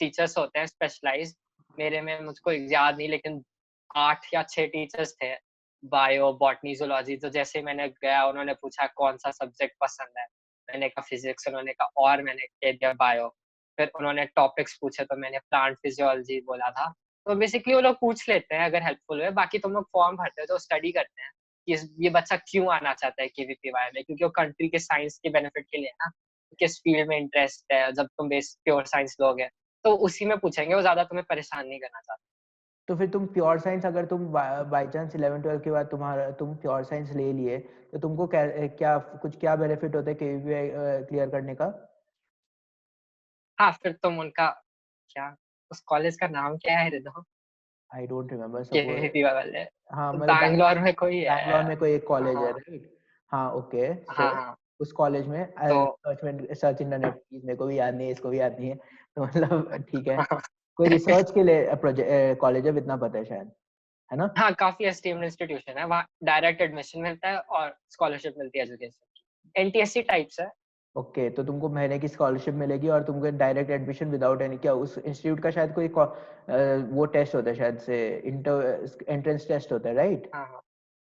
टीचर्स होते हैं स्पेशलाइज्ड। मेरे में मुझको याद नहीं, लेकिन 8 या 6 टीचर्स थे, बायो, बॉटनी, ज़ूलॉजी। तो जैसे ही मैंने गया, उन्होंने पूछा कौन-सा सब्जेक्ट पसंद है, मैंने कहा फिज़िक्स, उन्होंने कहा, और मैंने कह दिया बायो। फिर उन्होंने टॉपिक्स पूछे, तो मैंने प्लांट फिजियोलॉजी बोला था। तो बेसिकली वो लोग पूछ लेते हैं अगर हेल्पफुल हुए, बाकी तुम लोग फॉर्म भरते हो तो स्टडी करते हैं कि ये बच्चा क्यों आना चाहता है केवीपीवाई में, क्योंकि वो कंट्री के साइंस के बेनिफिट के लिए है ना, किस फील्ड में इंटरेस्ट है। जब तुम बेस प्योर साइंस लोगे तो उसी में पूछेंगे, वो ज़्यादा तुम्हें परेशान नहीं करना चाहते। तो फिर तुम प्योर साइंस, अगर तुम बाई चांस 11-12 के बाद तुम्हारा तुम प्योर साइंस ले लिए, तो तुमको क्या क्या कुछ क्या बेनिफिट होता है केवीपीआई क्लियर करने का? हाँ, फिर तुम उनका क्या, उस कॉलेज का नाम क्या है rhythm? I don't remember suppose. KVPY वाले, हाँ मतलब बैंगलोर में कोई है। बैंगलोर में कोई एक कॉलेज है हाँ, राइट? हाँ ओके सो हाँ, हाँ। उस कॉलेज में तो search in the net please, मेरे को भी याद नहीं है, इसको भी याद नहीं है तो मतलब ठीक है, कोई रिसर्च के लिए प्रोजेक्ट कॉलेज है, इतना पता है शायद, है ना? हाँ, काफ़ी एस्टीम्ड इंस्टीट्यूशन है, वहाँ डायरेक्ट एडमिशन मिलता है और स्कॉलरशिप मिलती है एजुकेशन की। एनटीएससी टाइप्स है। ओके तो तुमको महीने की स्कॉलरशिप मिलेगी और तुमको डायरेक्ट एडमिशन विदाउट एनी, क्या उस इंस्टीट्यूट का शायद कोई वो टेस्ट होता है शायद से, इंटर एंट्रेंस टेस्ट होता है राइट? हाँ, हाँ,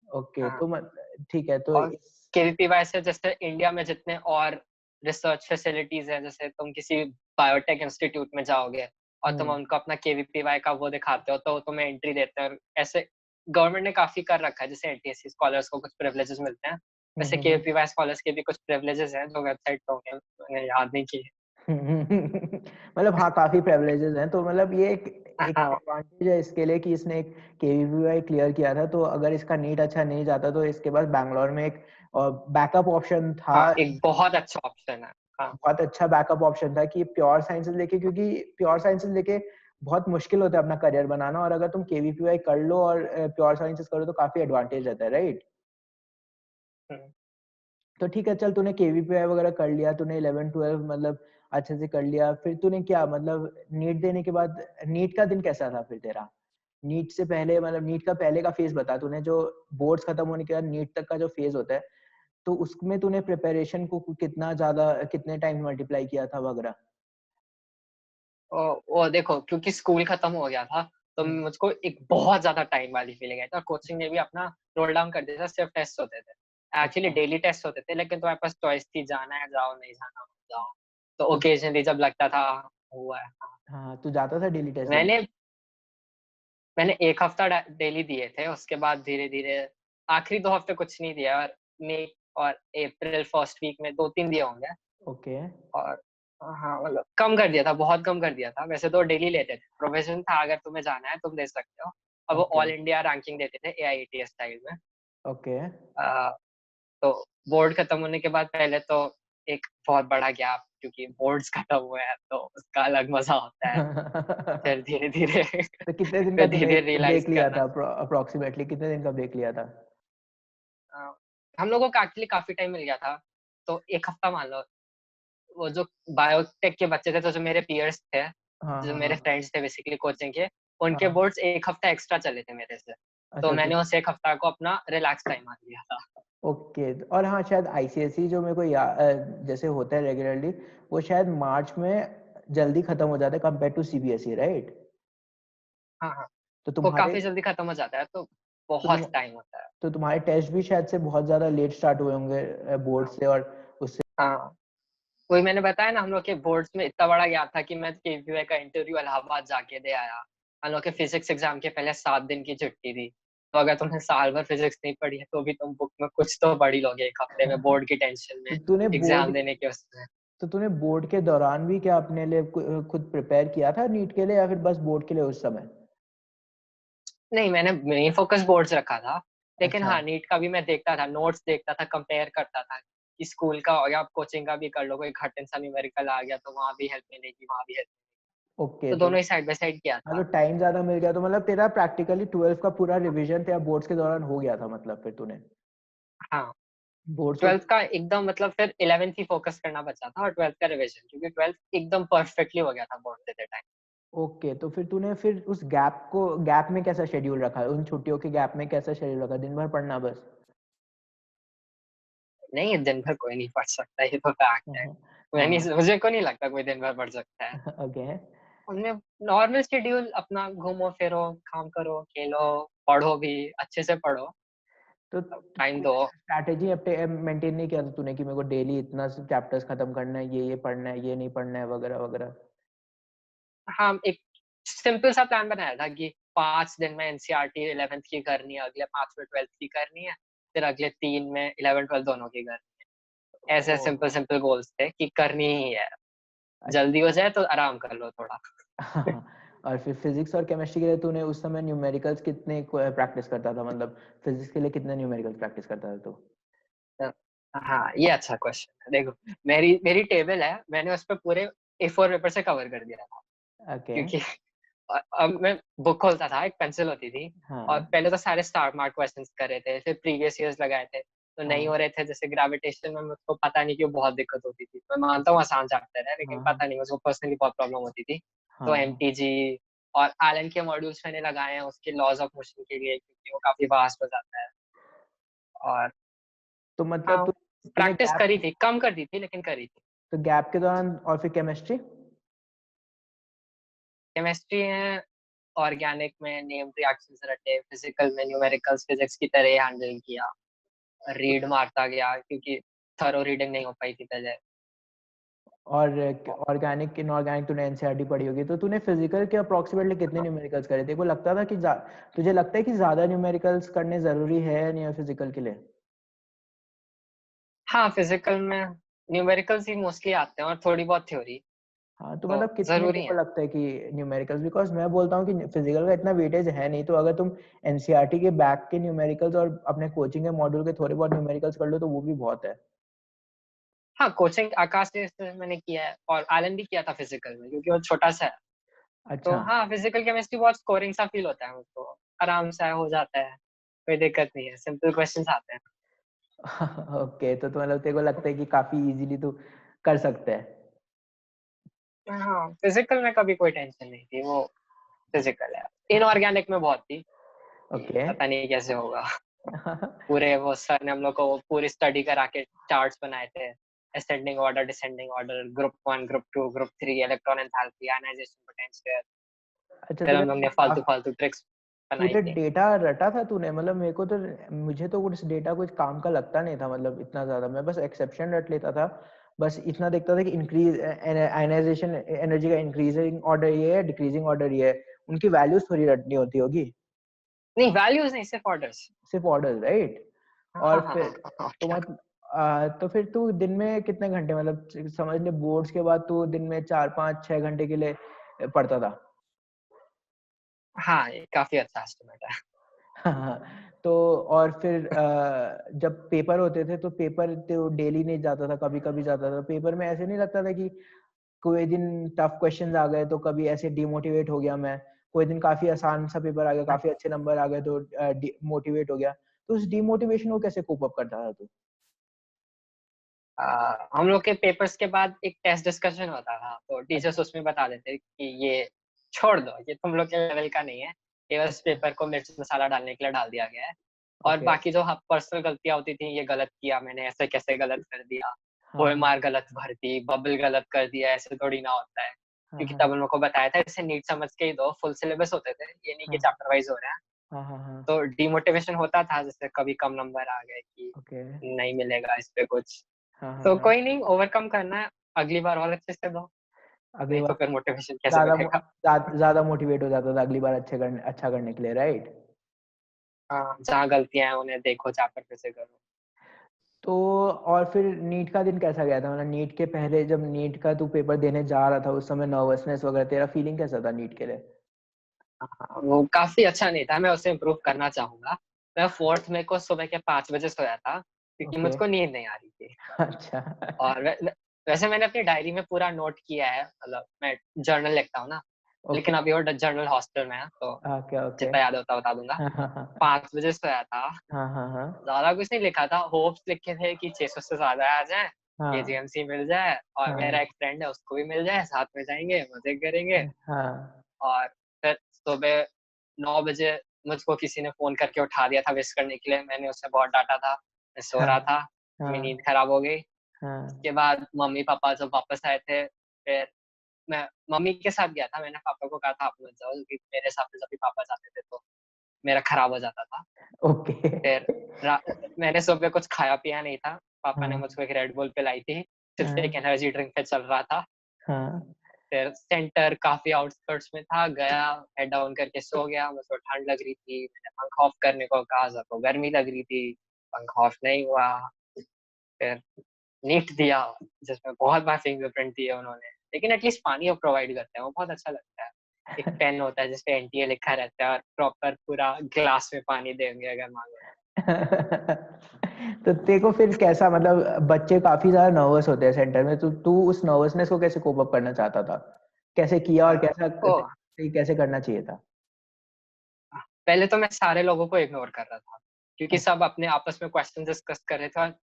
ओके हाँ। तो ठीक है तो और केवीपीवाई से जैसे इंडिया में जितने और रिसर्च फैसिलिटीज हैं, जैसे तुम किसी बायोटेक इंस्टीट्यूट में जाओगे और तुम हम्म उनको अपना केवीपीवाई का वो दिखाते हो, तो तुम्हें एंट्री देते हैं। और ऐसे गवर्नमेंट ने काफी कर रखा है, जैसे एनटीएससी स्कॉलर्स को कुछ प्रिविलेजेस मिलते हैं, वैसे हम्म केवीपीवाई स्कॉलर्स के भी कुछ प्रिविलेजेस हैं, जो वेबसाइट पे होंगे, मैंने याद नहीं किए। मतलब हाँ काफी प्रिविलेजेस हैं, तो मतलब ये एक एक हाँ, एडवांटेज है इसके लिए कि इसने एक केवीपीआई क्लियर किया था, तो अगर इसका नीट अच्छा नहीं जाता तो इसके पास बैंगलोर में एक बैकअप ऑप्शन था। हाँ, एक बहुत अच्छा ऑप्शन है। हाँ, बहुत अच्छा बैकअप ऑप्शन था कि प्योर साइंसेस लेके, क्योंकि प्योर साइंसेस लेके बहुत मुश्किल होता है अपना करियर बनाना, और अगर तुम केवीपीआई कर लो और प्योर साइंसेस करो तो काफी एडवांटेज रहता है राइट? हम्म। तो ठीक है चल, तूने केवीपीआई वगैरह कर लिया, तूने 11-12 मतलब अच्छे से कर लिया, फिर तूने क्या मतलब नीट देने के बाद नीट का दिन कैसा था फिर तेरा? नीट से पहले मतलब नीट का पहले का फेज बता, तूने जो बोर्ड्स खत्म होने के बाद नीट तक का जो फेज होता है, तो उसमें तूने प्रिपरेशन को कितना ज्यादा, कितने टाइम मल्टीप्लाई किया था वगैरह? वो देखो, क्योंकि स्कूल खत्म हो गया था, तो हम्म, मुझको एक बहुत ज़्यादा टाइम वाली फीलिंग आई थी, और कोचिंग ने भी अपना रोल डाउन कर दिया था, सिर्फ टेस्ट होते थे। एक्चुअली अच्छा डेली टेस्ट होते थे, लेकिन तुम्हारे पास चॉइस थी, जाना है जाओ, नहीं जाना मत जाओ। तो तो ओकेजनली जब लगता था, हुआ है। हाँ। हाँ तू जाता था डेली टेस्ट देने? मैंने मैंने 1 हफ्ता डेली दिए थे, उसके बाद धीरे-धीरे आखिरी 2 हफ्ते कुछ नहीं दिया, और मई और अप्रैल फर्स्ट वीक में 2-3 दिए होंगे। ओके और हाँ, मतलब कम कर दिया था, बहुत कम कर दिया था। वैसे तो डेली लेते थे, प्रोविज़न था, अगर तुम्हें जाना है तुम दे सकते हो। और वो ओके ऑल इंडिया रैंकिंग देते थे एआईएटीएस स्टाइल में। ओके अ, तो बोर्ड खत्म होने के बाद पहले तो एक बहुत बड़ा गैप, क्योंकि बोर्ड्स खत्म हुए हैं तो उसका अलग मजा होता है। फिर धीरे-धीरे तो कितने दिन का फिर तूने धीरे रियलाइज ब्रेक लिया करना। था अप्रोक्सीमेटली कितने दिन का ब्रेक लिया था? अ, हम लोगों को एक्चुअली काफ़ी टाइम मिल गया था, तो 1 हफ्ता मान लो। वो जो बायोटेक के बच्चे थे, तो जो मेरे पीयर्स थे, हाँ, जो हाँ, मेरे हाँ। फ्रेंड्स थे बेसिकली कोचिंग के, उनके हाँ। बोर्ड्स 1 हफ्ता एक्स्ट्रा चले थे मेरे से। तो अच्छा मैंने तो उस 1 हफ्ता को अपना रिलैक्स टाइम मान लिया था। ओके। और हाँ, शायद आईसीएसई जो मेरे को जैसे होता है रेगुलरली, वो शायद मार्च में जल्दी खत्म हो जाता है कंपेयर टू सीबीएसई, राइट? हाँ, हाँ, तो वो तुम्हारे काफ़ी जल्दी खत्म हो जाता है, तो तो बहुत तुम टाइम होता है। तो तुम्हारे टेस्ट भी शायद से बहुत ज्यादा लेट स्टार्ट हुए होंगे बोर्ड हाँ, से और उससे। हाँ। वही मैंने बताया ना, हम लोग के बोर्ड्स में इतना बड़ा गैप था कि मैं केवीपीओ का इंटरव्यू इलाहाबाद जाके दे आया। हम लोग के फिज़िक्स एग्ज़ाम के पहले 7 दिन की छुट्टी थी। तो अगर तुमने साल भर फिज़िक्स नहीं पढ़ी है, तो भी तुम बुक में कुछ तो पढ़ ही लोगे 1 हफ्ते में बोर्ड की टेंशन तो में, तूने बोर्ड एग्ज़ाम देने के उसमें। तो तूने बोर्ड के दौरान भी क्या अपने लिए खुद प्रिपेयर किया था नीट के लिए, या फिर बस बोर्ड के लिए उस समय? नहीं, मैंने मेन फ़ोकस बोर्ड्स रखा था, लेकिन अच्छा। हाँ, नीट का भी मैं देखता था, नोट्स देखता था, कंपेयर करता था कि स्कूल का हो या आप कोचिंग का भी कर लो, कोई कठिन सा न्यूमेरिकल आ गया, तो वहाँ भी हेल्प मिलेगी, वहाँ भी हेल्प। ओके। तो तो दोनों ही साइड बाय साइड किया हाँ, तो था। टाइम ज्यादा मिल गया, तो मतलब तेरा प्रैक्टिकली 12th का पूरा रिवीजन तेरा बोर्ड्स के दौरान हो गया था, मतलब फिर तूने हाँ। बोर्ड्स को। 12th का एकदम मतलब फिर 11th ही फ़ोकस करना बचा था और 12th का रिविज़न, क्योंकि 12th एकदम परफेक्टली हो गया था बोर्ड देते टाइम। ओके, तो फिर तूने फिर उस गैप में कैसा शेड्यूल रखा, उन छुट्टियों के गैप में कैसा शेड्यूल रखा, दिन भर पढ़ना बस? नहीं, दिन भर कोई नहीं पढ़ सकता, ये तो फैक्ट है। मैं हाँ। नहीं मुझे को नहीं लगता कोई दिन भर पढ़ सकता है। ओके। उनमें नॉर्मल शेड्यूल अपना घूमो-फिरो, काम करो, खेलो, पढ़ो भी, अच्छे से पढ़ो, तो टाइम कुछ दो। स्ट्रैटेजी अपने मेंटेन नहीं किया था तूने कि मेरे को डेली इतना चैप्टर्स खत्म करना है, ये पढ़ना है, ये नहीं पढ़ना है, वगैरह वगैरह? हाँ, एक सिंपल सा प्लान बनाया था कि 5 दिन में एनसीईआरटी 11th की करनी है, अगले 5 में 12th की करनी है, फिर अगले 3 में 11th-12th दोनों की करनी है। ऐसे ओह! सिंपल-सिंपल गोल्स थे कि करनी ही है। अच्छा। जल्दी हो जाए तो आराम कर लो थोड़ा। और फिर फिजिक्स और केमिस्ट्री के लिए तूने उस समय न्यूमेरिकल्स कितने प्रैक्टिस करता था, मतलब फिजिक्स के लिए कितने न्यूमेरिकल्स प्रैक्टिस करता था तू? अ, हाँ, ये अच्छा क्वेश्चन है। देखो, मेरी मेरी टेबल है, मैंने उसपे पूरे A4 पेपर से कवर कर दिया था, ओके। क्योंकि अब मैं बुक खोलता था, एक पेंसिल होती थी और हाँ, पहले तो सारे स्टार मार्क क्वेश्चंस कर रहे थे, फिर प्रीवियस ईयर्स लगाए थे, तो नहीं हाँ, हो रहे थे, जैसे ग्रेविटेशन में मुझको पता नहीं क्यों बहुत दिक्कत होती थी। मैं मानता हूँ आसान चैप्टर है, लेकिन हाँ, हाँ, पता नहीं मुझको पर्सनली बहुत प्रॉब्लम होती थी। तो हाँ, हाँ। एमटीजी और एलन के मॉड्यूल्स मैंने लगाए हैं उसके लॉज़ ऑफ मोशन के लिए, क्योंकि वो काफ़ी वास्ट हो जाता है। और तो मतलब हाँ, तूने प्रैक्टिस गैप करी थी, कम कर दी थी लेकिन करी थी। तो गैप के दौरान और फिर केमिस्ट्री? केमिस्ट्री में ऑर्गेनिक में नेम्ड रिएक्शंस रटे, फिजिकल में न्यूमेरिकल्स फिजिक्स की तरह हैंडल किया। रीड मारता गया क्योंकि थॉरो रीडिंग नहीं हो पाई थी पहले। और ऑर्गेनिक इनऑर्गेनिक तूने एनसीईआरटी पढ़ी होगी, तो तूने फिजिकल के अप्रोक्सीमेटली कितने हाँ, न्यूमेरिकल्स करे थे? को लगता था कि तुझे लगता है कि ज्यादा न्यूमेरिकल्स करने जरूरी है या नहीं फिजिकल के लिए? हाँ, फिजिकल में न्यूमेरिकल्स ही मोस्टली आते हैं और थोड़ी बहुत थ्योरी, हाँ, तो तो मतलब कितने ज़रूरी तेरे को है। लगता है कि न्यूमेरिकल्स, बिकॉज मैं बोलता हूँ कि फिजिकल का इतना वेटेज है नहीं, तो अगर तुम एनसीईआरटी के बैक के न्यूमेरिकल्स और अपने कोचिंग के मॉड्यूल के थोड़े बहुत न्यूमेरिकल्स कर लो तो वो भी बहुत है। हाँ, कोचिंग आकाश से मैंने किया है और एलन भी किया था फिजिकल में, क्योंकि वो छोटा-सा है। तो अच्छा। हाँ, फिजिकल केमिस्ट्री बहुत स्कोरिंग सा फील होता है मुझको, आराम से हो जाता है, कोई दिक्कत नहीं है, सिंपल क्वेश्चन्स आते हैं। ओके, तो मतलब तेरे को लगता है कि काफी इजीली तू कर सकते हैं? हाँ, फिजिकल में कभी कोई टेंशन नहीं थी, वो फिजिकल है। इनऑर्गेनिक में बहुत थी, कि ओके। पता नहीं कैसे होगा। पूरे वो सर ने हम लोग को पूरी स्टडी करा के चार्ट्स बनाए थे, ascending order, descending order, group 1, group 2, group 3, electron enthalpy, ionisation potential. अच्छा, फिर तूने हम लोग ने काफ फालतू-फालतू ट्रिक्स बनाई पूरे थी। डेटा रटा था तूने? मतलब मुझे तो कुछ डेटा कुछ काम का लगता नहीं था, मतलब इतना ज्यादा मैं बस एक्सेप्शन रट लेता था। बस इतना देखता था कि इंक्रीज आयनाइजेशन एनर्जी का इंक्रीजिंग ऑर्डर ये है, डिक्रीजिंग ऑर्डर ये है, उनकी वैल्यूज थोड़ी रटनी होती होगी। नहीं, वैल्यूज़ नहीं, सिर्फ ऑर्डर्स। सिर्फ ऑर्डर, राइट? हाँ, और हाँ, हाँ, फिर हाँ, हाँ, तो क्या? तो फिर तू दिन में कितने घंटे, मतलब समझ ले बोर्ड्स के बाद तू दिन में 4 5 6 घंटे के लिए पढ़ता था? हाँ, ये काफ़ी अच्छा एस्टिमेट है। तो और फिर जब पेपर होते थे तो पेपर तो डेली नहीं जाता था, कभी कभी जाता था। पेपर में ऐसे नहीं लगता था कि कोई दिन टफ क्वेश्चंस आ गए तो कभी ऐसे डिमोटिवेट हो गया मैं, कोई दिन काफी आसान सा पेपर आ गया, काफी अच्छे नंबर आ गए तो मोटिवेट हो गया, तो उस डिमोटिवेशन को कैसे कोप अप करता था तू? हम लोग के पेपर्स के बाद एक टेस्ट डिस्कशन होता था, तो टीचर्स अच्छा। उसमें बता देते कि ये छोड़ दो, ये तुम लोग के लेवल का नहीं है, ये बस अच्छा। पेपर को मिर्च मसाला डालने के लिए डाल दिया गया है। और ओके। बाकी जो पर्सनल गलतियां होती थी, ये गलत किया मैंने, ऐसे कैसे गलत कर दिया, हाँ हाँ OMR गलत भर दी, बबल गलत कर दिया, ऐसे थोड़ी ना होता है। हाँ क्योंकि हाँ तब उन लोग को बताया था इसे नीट समझ के ही दो, फुल सिलेबस होते थे, ये नहीं कि हाँ चैप्टर वाइज हो रहा है। हाँ हाँ हाँ। तो डिमोटिवेशन होता था, जैसे कभी कम नंबर आ गए कि ओके। नहीं मिलेगा इस पे कुछ। हाँ हाँ तो हाँ। कोई नहीं, ओवरकम करना है, अगली बार और अच्छे से दो, अगली नहीं तो बार फिर मोटिवेशन कैसे ज्यादा मिलेगा। ज्यादा मोटिवेट हो जाता था अगली बार अच्छा करने के लिए, राइट? हाँ, जहाँ गलतियां हैं उन्हें देखो, जाकर फिर से करो। तो और फिर नीट का दिन कैसा गया था? मतलब नीट के पहले जब नीट का तू पेपर देने जा रहा था उस समय नर्वसनेस वगैरह, तेरा फीलिंग कैसा था नीट के लिए? हाँ, वो काफी अच्छा नहीं था, मैं उसे इम्प्रूव करना चाहूंगा। मैं फोर्थ में को सुबह के 5 बजे सोया था, क्योंकि ओके। मुझको नींद नहीं आ रही थी। अच्छा। और वैसे मैंने अपनी डायरी में पूरा नोट किया है, मतलब मैं जर्नल लिखता हूँ ना, ओके। लेकिन अभी वो जर्नल हॉस्टल में है, तो ओके ओके। जितना याद होता बता दूंगा। हाँ हाँ हाँ 5 बजे सोया था, हाँ हाँ हाँ ज्यादा कुछ नहीं लिखा था, होप्स लिखे थे कि 600 से ज्यादा आ जाए, हाँ KGMC मिल जाए, और हाँ मेरा एक फ्रेंड है उसको भी मिल जाए, साथ में जाएंगे, मजे करेंगे। हाँ और फिर सुबह 9 बजे मुझको किसी ने फोन करके उठा दिया था विश करने के लिए, मैंने उसे बहुत डांटा था, मैं सो हाँ रहा था, मेरी नींद हाँ खराब हो गई। हाँ उसके बाद मम्मी पापा जब वापस आए थे, फिर मैं मम्मी के साथ गया था, मैंने पापा को कहा था आप मत जाओ, क्योंकि मेरे साथ जब भी पापा जाते थे तो मेरा खराब हो जाता था। ओके। फिर मैंने सुबह कुछ खाया पिया नहीं था, पापा ने हाँ मुझको एक रेड बुल पिलाई थी, सिर्फ एक हाँ एनर्जी ड्रिंक पे चल रहा था। हाँ फिर सेंटर काफी आउटस्कर्ट्स में था, गया, हेड डाउन करके सो गया, मुझको ठंड लग रही थी, मैंने पंखा ऑफ करने को कहा, सबको गर्मी लग रही थी, पंखा ऑफ नहीं हुआ। फिर नीट दिया, जिसमें बहुत बार फिंगरप्रिंट दिए उन्होंने, लेकिन एटलीस्ट पानी वो प्रोवाइड करते हैं, वो बहुत अच्छा लगता है। एक पेन होता है जिसपे NTA लिखा रहता है, और प्रॉपर पूरा ग्लास में पानी देंगे अगर मांगो। तो तेरे को फिर कैसा, मतलब बच्चे काफी ज्यादा नर्वस होते हैं सेंटर में, तो तू उस नर्वसनेस को कैसे कोप अप करना चाहता था? कैसे किया और कैसा ओ, कैसे करना चाहिए था? पहले तो मैं सारे लोगों को इग्नोर कर रहा था, क्योंकि अच्छा। सब अपने आपस में क्वेश्चन डिस्कस कर रहे थे, और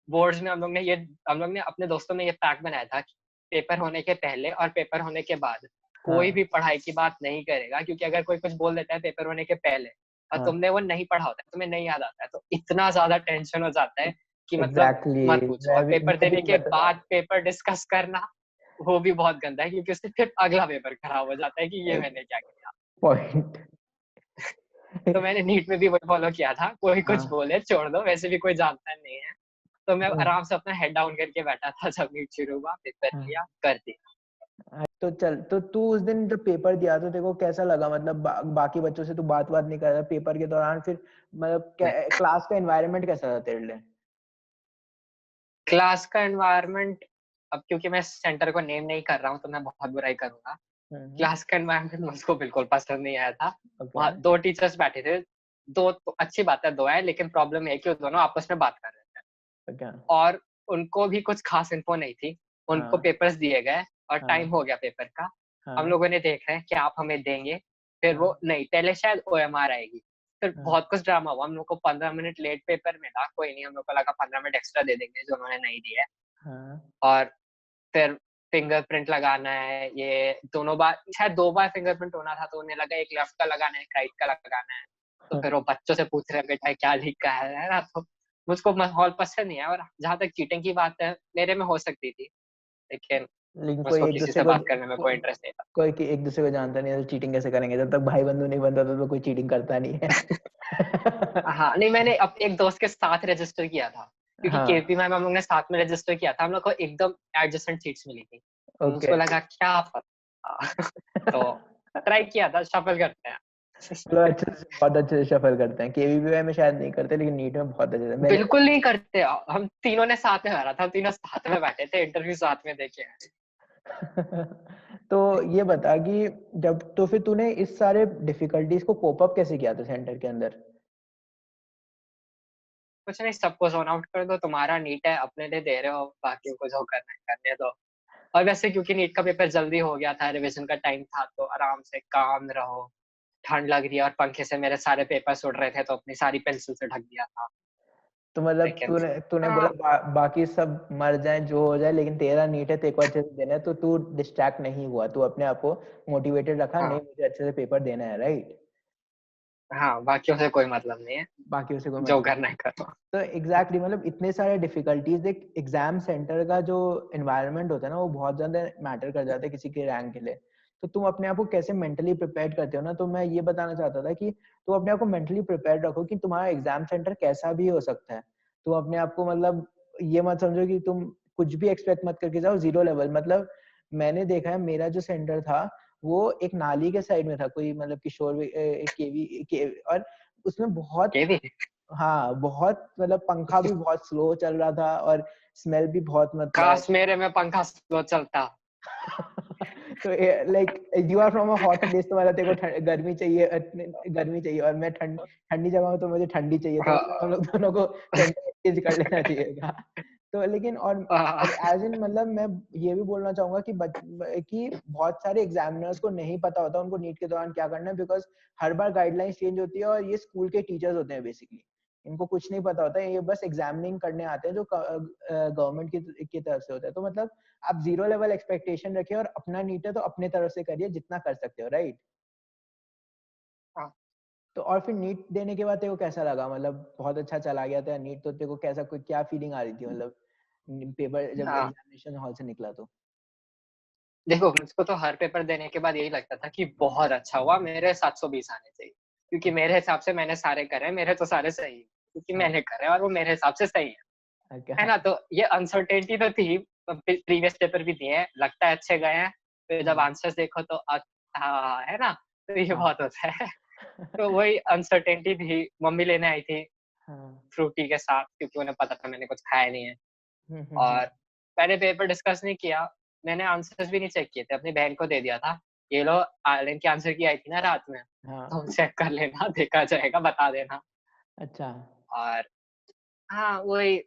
बोर्ड्स में हम लोग ने अपने दोस्तों में ये पैक्ट बनाया था कि पेपर होने के पहले और पेपर होने के बाद कोई भी हाँ पढ़ाई की बात नहीं करेगा, क्योंकि अगर कोई कुछ बोल देता है पेपर होने के पहले और हाँ। तुमने वो नहीं पढ़ा होता है, तुम्हें नहीं याद आता है, तो इतना ज्यादा टेंशन हो जाता है कि मतलब एग्जैक्टली। मत पूछो। और पेपर मैं भी देने के वैसा था। बाद पेपर डिस्कस करना, वो भी बहुत गंदा है, क्योंकि उससे फिर अगला पेपर खराब हो जाता है कि ये मैंने क्या किया। पॉइंट। तो मैंने नीट में भी वही फॉलो किया था, कोई कुछ हाँ बोले छोड़ दो, वैसे भी कोई जानता नहीं है। तो मैं हाँ आराम से अपना हेड डाउन करके बैठा था, जब नीट शुरू हुआ, पेपर हाँ। लिया, कर दिया। तो चल, तो तू उस दिन जब पेपर दिया तो तेरे को कैसा लगा? मतलब बाकी बच्चों से तू बात नहीं कर रहा पेपर के दौरान, फिर मतलब नहीं, क्लास का एनवायरनमेंट कैसा था तेरे लिए? क्लास का एनवायरनमेंट, अब क्योंकि मैं सेंटर को नेम नहीं कर रहा हूँ तो मैं बहुत बुराई करूंगा। क्लास का एनवायरनमेंट मुझको बिल्कुल पसंद नहीं आया था। ओके वहाँ 2 टीचर्स बैठे थे, दो तो अच्छी बात है, दो है, लेकिन प्रॉब्लम है कि वो दोनों आपस में बात कर रहे थे, ओके। और उनको भी कुछ खास इन्फो नहीं थी। उनको हाँ पेपर्स दिए गए और टाइम हाँ हो गया पेपर का। हम हाँ लोगों ने देख रहे हैं कि आप हमें देंगे, फिर वो हाँ नहीं, पहले शायद OMR आएगी, फिर हाँ बहुत कुछ ड्रामा हुआ, हम लोग को 15 मिनट लेट पेपर मिला, कोई नहीं, हम लोग को लगा 15 मिनट एक्स्ट्रा दे देंगे, जो उन्होंने नहीं दिया। हाँ और फिर फिंगरप्रिंट लगाना है, ये दोनों बार, शायद 2 बार फिंगरप्रिंट होना था, तो उन्हें लगा एक लेफ्ट का लगाना है, एक राइट का लगाना है। तो हाँ। फिर वो बच्चों से पूछ रहे बेटा क्या लिखा है ना, तो मुझको माहौल पसंद नहीं है। और जहां तक चीटिंग की बात है, मेरे में हो सकती थी, लेकिन लेकिन कोई मुझको एक किसी दूसरे से को बात करने में कोई इंटरेस्ट नहीं कोई कि एक दूसरे को जानता नहीं है तो चीटिंग कैसे करेंगे? जब तक भाई बंधु नहीं बनता तो कोई चीटिंग करता नहीं है। था। हाँ, नहीं, मैंने अपने एक दोस्त के साथ रजिस्टर किया था, क्योंकि हाँ। KP में हम लोग ने साथ में रजिस्टर किया था, हम लोग को एकदम एडजेसेंट सीट्स मिली थी, तो ओके। मुझको लगा क्या पता। तो ट्राई किया था, शफल करते हैं। मतलब अच्छे से, बहुत अच्छे से शफल करते हैं। केवीपीआई में शायद नहीं करते लेकिन नीट में बहुत अच्छे से मेरे। बिल्कुल नहीं करते, हम तीनों ने साथ में भरा था, हम तीनों साथ में बैठे थे, इंटरव्यू साथ में देखे हैं। तो ये बता कि जब तो फिर तूने इस सारे डिफिकल्टीज को कोप अप कैसे किया था सेंटर के अंदर? कुछ नहीं, सबको ज़ोन आउट कर दो, तुम्हारा नीट है, अपने लिए दे रहे हो, बाकियों को जो करना है करने दो। और वैसे क्योंकि नीट का पेपर जल्दी हो गया था, रिविज़न का टाइम था, तो आराम से काम रहो। ठंड लग रही है और पंखे से मेरे सारे पेपर्स उड़ रहे थे, तो अपनी सारी पेंसिल से ढक दिया था। तो मतलब लेकिन तूने तूने बोला हाँ, बाकी सब मर जाएं जो हो जाए, लेकिन तेरा नीट है, तेरे को अच्छे से देना है, तो तू डिस्ट्रैक्ट नहीं हुआ, तू अपने आप को मोटिवेटेड रखा, नहीं हाँ, मुझे अच्छे से पेपर देना है, राइट? हाँ, बाकियों से कोई मतलब नहीं है, बाकियों से कोई जो मतलब करना है करो। तो एग्जैक्टली मतलब इतने सारे डिफिकल्टीज, एक एग्जाम सेंटर का जो एनवायरनमेंट होता है ना, वो बहुत ज्यादा मैटर कर जाता है किसी के रैंक के लिए। तो तुम अपने आप को कैसे मेंटली प्रिपेयर करते हो ना, तो मैं ये बताना चाहता था कि तुम अपने आप को मेंटली प्रिपेयर रखो कि तुम्हारा एग्जाम सेंटर कैसा भी हो सकता है। तुम अपने आप को मतलब ये मत समझो कि तुम कुछ भी एक्सपेक्ट मत करके जाओ जीरो लेवल। मतलब मैंने देखा है, मेरा जो सेंटर था वो एक नाली के साइड में था, कोई मतलब किशोर और उसमें बहुत, ये भी हाँ बहुत मतलब पंखा भी बहुत स्लो चल रहा था और स्मेल भी बहुत मतलब काश मेरे में पंखा स्लो चलता। तो like you are from a hot place, तो मतलब तेरे को गर्मी चाहिए, गर्मी चाहिए, और मैं ठंडी जगह हूँ तो मुझे ठंडी चाहिए, तो मतलब हम लोग दोनों को सेंटर चेंज कर लेना चाहिए था। तो लेकिन और एज इन मतलब मैं ये भी बोलना चाहूंगा कि कि बहुत सारे एग्जामिनर्स को नहीं पता होता उनको नीट के दौरान क्या करना है, because her bar guidelines change होती है और ये स्कूल के टीचर्स होते हैं बेसिकली, इनको कुछ नहीं पता होता है, ये बस एग्जामिनिंग करने आते हैं जो गवर्नमेंट की तरफ से होता है। तो मतलब आप जीरो लेवल एक्सपेक्टेशन रखिए और अपना नीट है तो अपने तरफ से करिए जितना कर सकते हो, राइट? हाँ, तो और फिर नीट देने के बाद तेरे को कैसा लगा? मतलब बहुत अच्छा चला गया था नीट, तो तेरे को कैसा, कोई क्या फीलिंग आ रही थी मतलब पेपर जब हाँ। एग्जामिनेशन हॉल से निकला तो? देखो, मुझको तो हर पेपर देने के बाद यही लगता था कि बहुत अच्छा हुआ, मेरे 720 आने चाहिए। क्योंकि मेरे हिसाब से मैंने सारे करे हैं, मेरे तो सारे सही हैं, क्योंकि हाँ, मैंने करे हैं और वो मेरे हिसाब से सही है क्या? ना? तो ये अनसर्टेनिटी तो थी, प्रीवियस पेपर भी दिए हैं, लगता है अच्छे गए हैं, फिर जब हाँ, आंसर्स देखो तो अच्छा, है ना? तो ये हाँ, बहुत होता है। तो वही अनसर्टेनिटी थी, मम्मी लेने आई थी हाँ, फ्रूटी के साथ, क्योंकि उन्हें पता था मैंने कुछ खाया नहीं है। हम्म। और मैंने पेपर डिस्कस नहीं किया, मैंने आंसर्स भी नहीं चेक किए थे, अपनी बहन को दे दिया था, ये लो आयरन की आंसर की आई थी ना रात में, हाँ, तुम चेक कर लेना, देखा जाएगा, बता देना। अच्छा, और हाँ, वही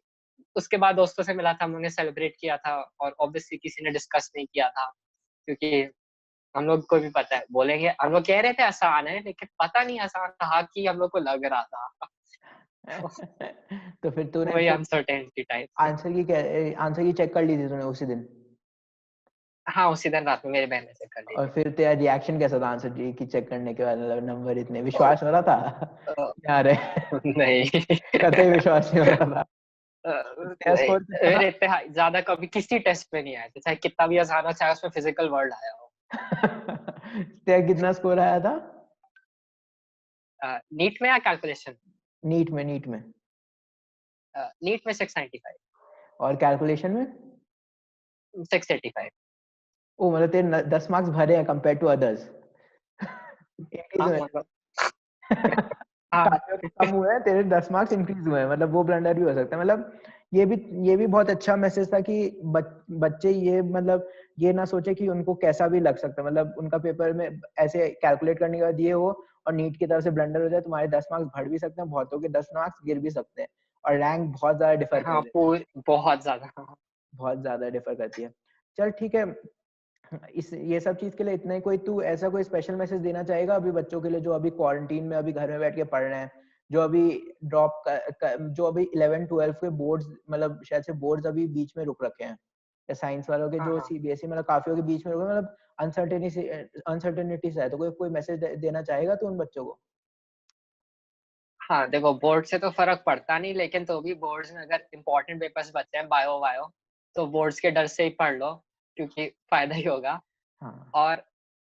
उसके बाद दोस्तों से मिला था, हमने सेलिब्रेट किया था और ऑब्वियसली किसी ने डिस्कस नहीं किया था, क्योंकि हम लोग को भी पता है, बोलेंगे हम लोग कह रहे थे आसान है, लेकिन पता नहीं आसान था कि हम लोग को लग रहा था। तो फिर तूने वही फिर अनसर्टेनिटी टाइप। आंसर की चेक कर ली थी तूने उसी दिन? हाँ, उसी दिन रात में मेरी बहन ने चेक कर ली और थी। फिर तेरा रिएक्शन कैसा था आंसर की चेक करने के बाद? मतलब नंबर इतने ओ, विश्वास हो रहा था अ, यार? नहीं। कतई विश्वास नहीं हो रहा था। तेरा नहीं, स्कोर कितना था? मेरे इतने ज़्यादा कभी किसी टेस्ट में नहीं आए थे, चाहे कितना भी आसान हो, चाहे उसमें फिजिकल वर्ड आया हो। तेरा कितना स्कोर आया था नीट में या कैलकुलेशन? नीट में? नीट में 695, और कैलकुलेशन में? 685। ओ मतलब तेरे 10 मार्क्स भरे हैं कंपेयर टू अदर्स, इंक्रीज हाँ, हुए मतलब हाँ, काफी कम हुए हैं तेरे, 10 मार्क्स इंक्रीज हुए हैं, मतलब वो ब्लंडर भी हो सकता है। मतलब ये भी बहुत अच्छा मैसेज था कि बच्चे ये मतलब ये ना सोचे कि उनको कैसा भी लग सकता है, मतलब उनका पेपर में ऐसे कैलकुलेट करने के बाद ये हो और नीट की तरफ से ब्लंडर हो जाए, तुम्हारे 10 मार्क्स बढ़ भी सकते हैं, बहुतों के 10 मार्क्स गिर भी सकते हैं, और रैंक बहुत ज्यादा डिफर कर हाँ, देती है, बहुत ज़्यादा। हाँ, बहुत ज्यादा डिफर करती है। चल ठीक है, इस ये सब चीज के लिए इतना ही। कोई तू ऐसा कोई स्पेशल मैसेज देना चाहेगा अभी बच्चों के लिए जो अभी क्वारंटीन में अभी घर में बैठ के पढ़ रहे हैं, जो अभी जो अभी 11 12 के बोर्ड्स, मतलब शायद से बोर्ड्स अभी बीच में रुक रखे हैं, या साइंस वालों के हाँ, जो हाँ। सीबीएसई मतलब काफियों के बीच में रुके हैं, मतलब अनसर्टेनिटी से है, तो कोई कोई मैसेज देना चाहेगा तू उन बच्चों को? हाँ, देखो बोर्ड से तो फ़र्क पड़ता नहीं, लेकिन तो भी बोर्ड्स में अगर इम्पोर्टेंट पेपर्स बचे हैं बायो-वायो, तो बोर्ड्स के डर से ही पढ़ लो, क्योंकि फ़ायदा ही होगा। हाँ। और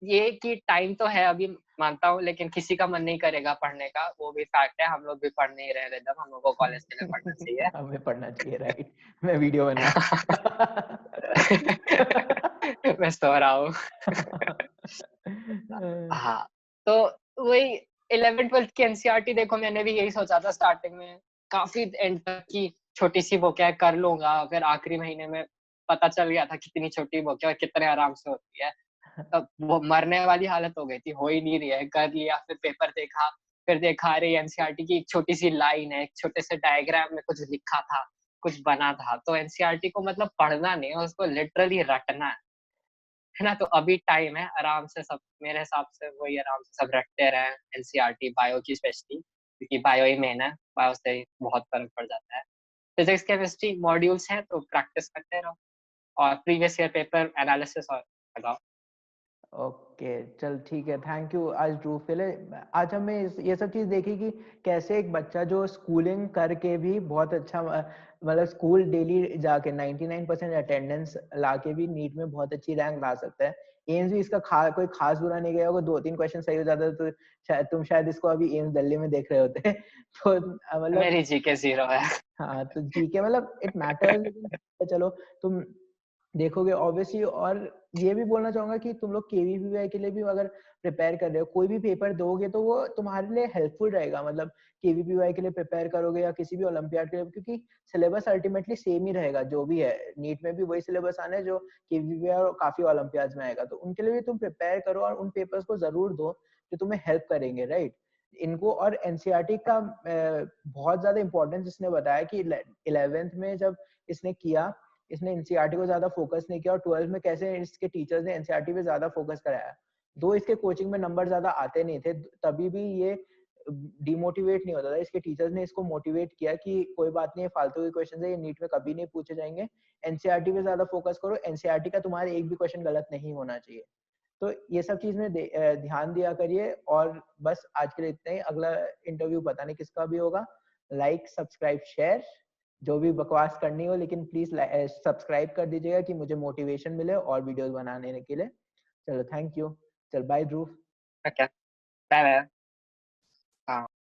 ये कि टाइम तो है अभी, मानता हूँ, लेकिन किसी का मन नहीं करेगा पढ़ने का, वो भी फैक्ट है। हम लोग भी पढ़ नहीं रहे थे जब, हम लोग को कॉलेज के लिए पढ़ना चाहिए। हमें पढ़ना चाहिए, राइट? मैं वीडियो बना मैं सो रहा हूँ। हाँ, तो वही 11th-12th की एनसीईआरटी देखो, मैंने भी यही सोचा था स्टार्टिंग में, काफ़ी एंड तक की छोटी-सी बुक है, कर लूँगा, फिर आखिरी महीने में पता चल गया था कितनी छोटी बुक है और कितने आराम से होती है। तब वो मरने वाली हालत हो गई थी, हो ही नहीं रही है, कर लिया, फिर पेपर देखा, फिर देखा अरे एनसीईआरटी की एक छोटी सी लाइन है, एक छोटे से डायग्राम में कुछ लिखा था, कुछ बना था, तो एनसीईआरटी को मतलब पढ़ना नहीं है, उसको लिटरली रटना है ना? तो अभी टाइम है, आराम से सब मेरे हिसाब से वही आराम से सब रटते रहें एनसीईआरटी बायो की स्पेशली, क्योंकि बायो ही मेन है, बायो से ही बहुत फ़र्क पड़ जाता है। फिजिक्स, केमिस्ट्री मॉड्यूल्स हैं तो प्रैक्टिस करते रहो और प्रीवियस ईयर पेपर एनालिसिस और लगाओ। ओके, चल ठीक है, थैंक यू। आज ध्रुव के लिए आज हमें ये सब चीज़ देखी कि कैसे एक बच्चा जो स्कूलिंग करके भी बहुत अच्छा मतलब स्कूल डेली जाके 99% अटेंडेंस लाके भी नीट में बहुत अच्छी रैंक ला सकता है। एम्स भी इसका कोई खास बुरा नहीं गया होगा, 2-3 क्वेश्चन सही हो जाता है तो शायद तुम इसको अभी एम्स दिल्ली में देख रहे होते तो मतलब मेरी जीके 0 है। हाँ, तो जीके मतलब इट मैटर्स, लेकिन चलो तुम देखोगे ऑब्वियसली। और ये भी बोलना चाहूंगा कि तुम लोग केवीपीवाई के लिए भी अगर प्रिपेयर कर रहे हो, कोई भी पेपर दोगे तो वो तुम्हारे लिए हेल्पफुल रहेगा। मतलब केवीपीवाई के लिए प्रिपेयर करोगे या किसी भी ओलंपियाड के लिए, क्योंकि सिलेबस अल्टीमेटली सेम ही रहेगा जो भी है। नीट में भी वही सिलेबस आना है जो केवीपीवाई और काफी ओलंपियाड्स में आएगा, तो उनके लिए भी तुम प्रिपेयर करो और उन पेपर्स को जरूर दो जो तुम्हें हेल्प करेंगे, राइट। इनको और एनसीईआरटी का बहुत ज्यादा इंपॉर्टेंस इसने बताया कि 11th में जब इसने किया, इसने एनसीईआरटी को ज्यादा फोकस नहीं किया, और 12th में कैसे इसके टीचर्स ने एनसीईआरटी पे ज्यादा फोकस कराया। दो इसके कोचिंग में नंबर ज्यादा आते नहीं थे, तभी भी ये डिमोटिवेट नहीं होता था। इसके टीचर्स ने इसको मोटिवेट किया कि कोई बात नहीं, फालतू के क्वेश्चन है, ये नीट में कभी नहीं पूछे जाएंगे, एनसीईआरटी पे ज्यादा फोकस करो, एनसीईआरटी का तुम्हारे एक भी क्वेश्चन गलत नहीं होना चाहिए। तो ये सब चीज में ध्यान दिया करिए। और बस आज के लिए इतना ही। अगला इंटरव्यू पता नहीं किसका भी होगा। लाइक, सब्सक्राइब, शेयर, जो भी बकवास करनी हो, लेकिन प्लीज सब्सक्राइब कर दीजिएगा कि मुझे मोटिवेशन मिले और वीडियोस बनाने के लिए। चलो, थैंक यू। चल, bye Dhruv. Okay, bye bye.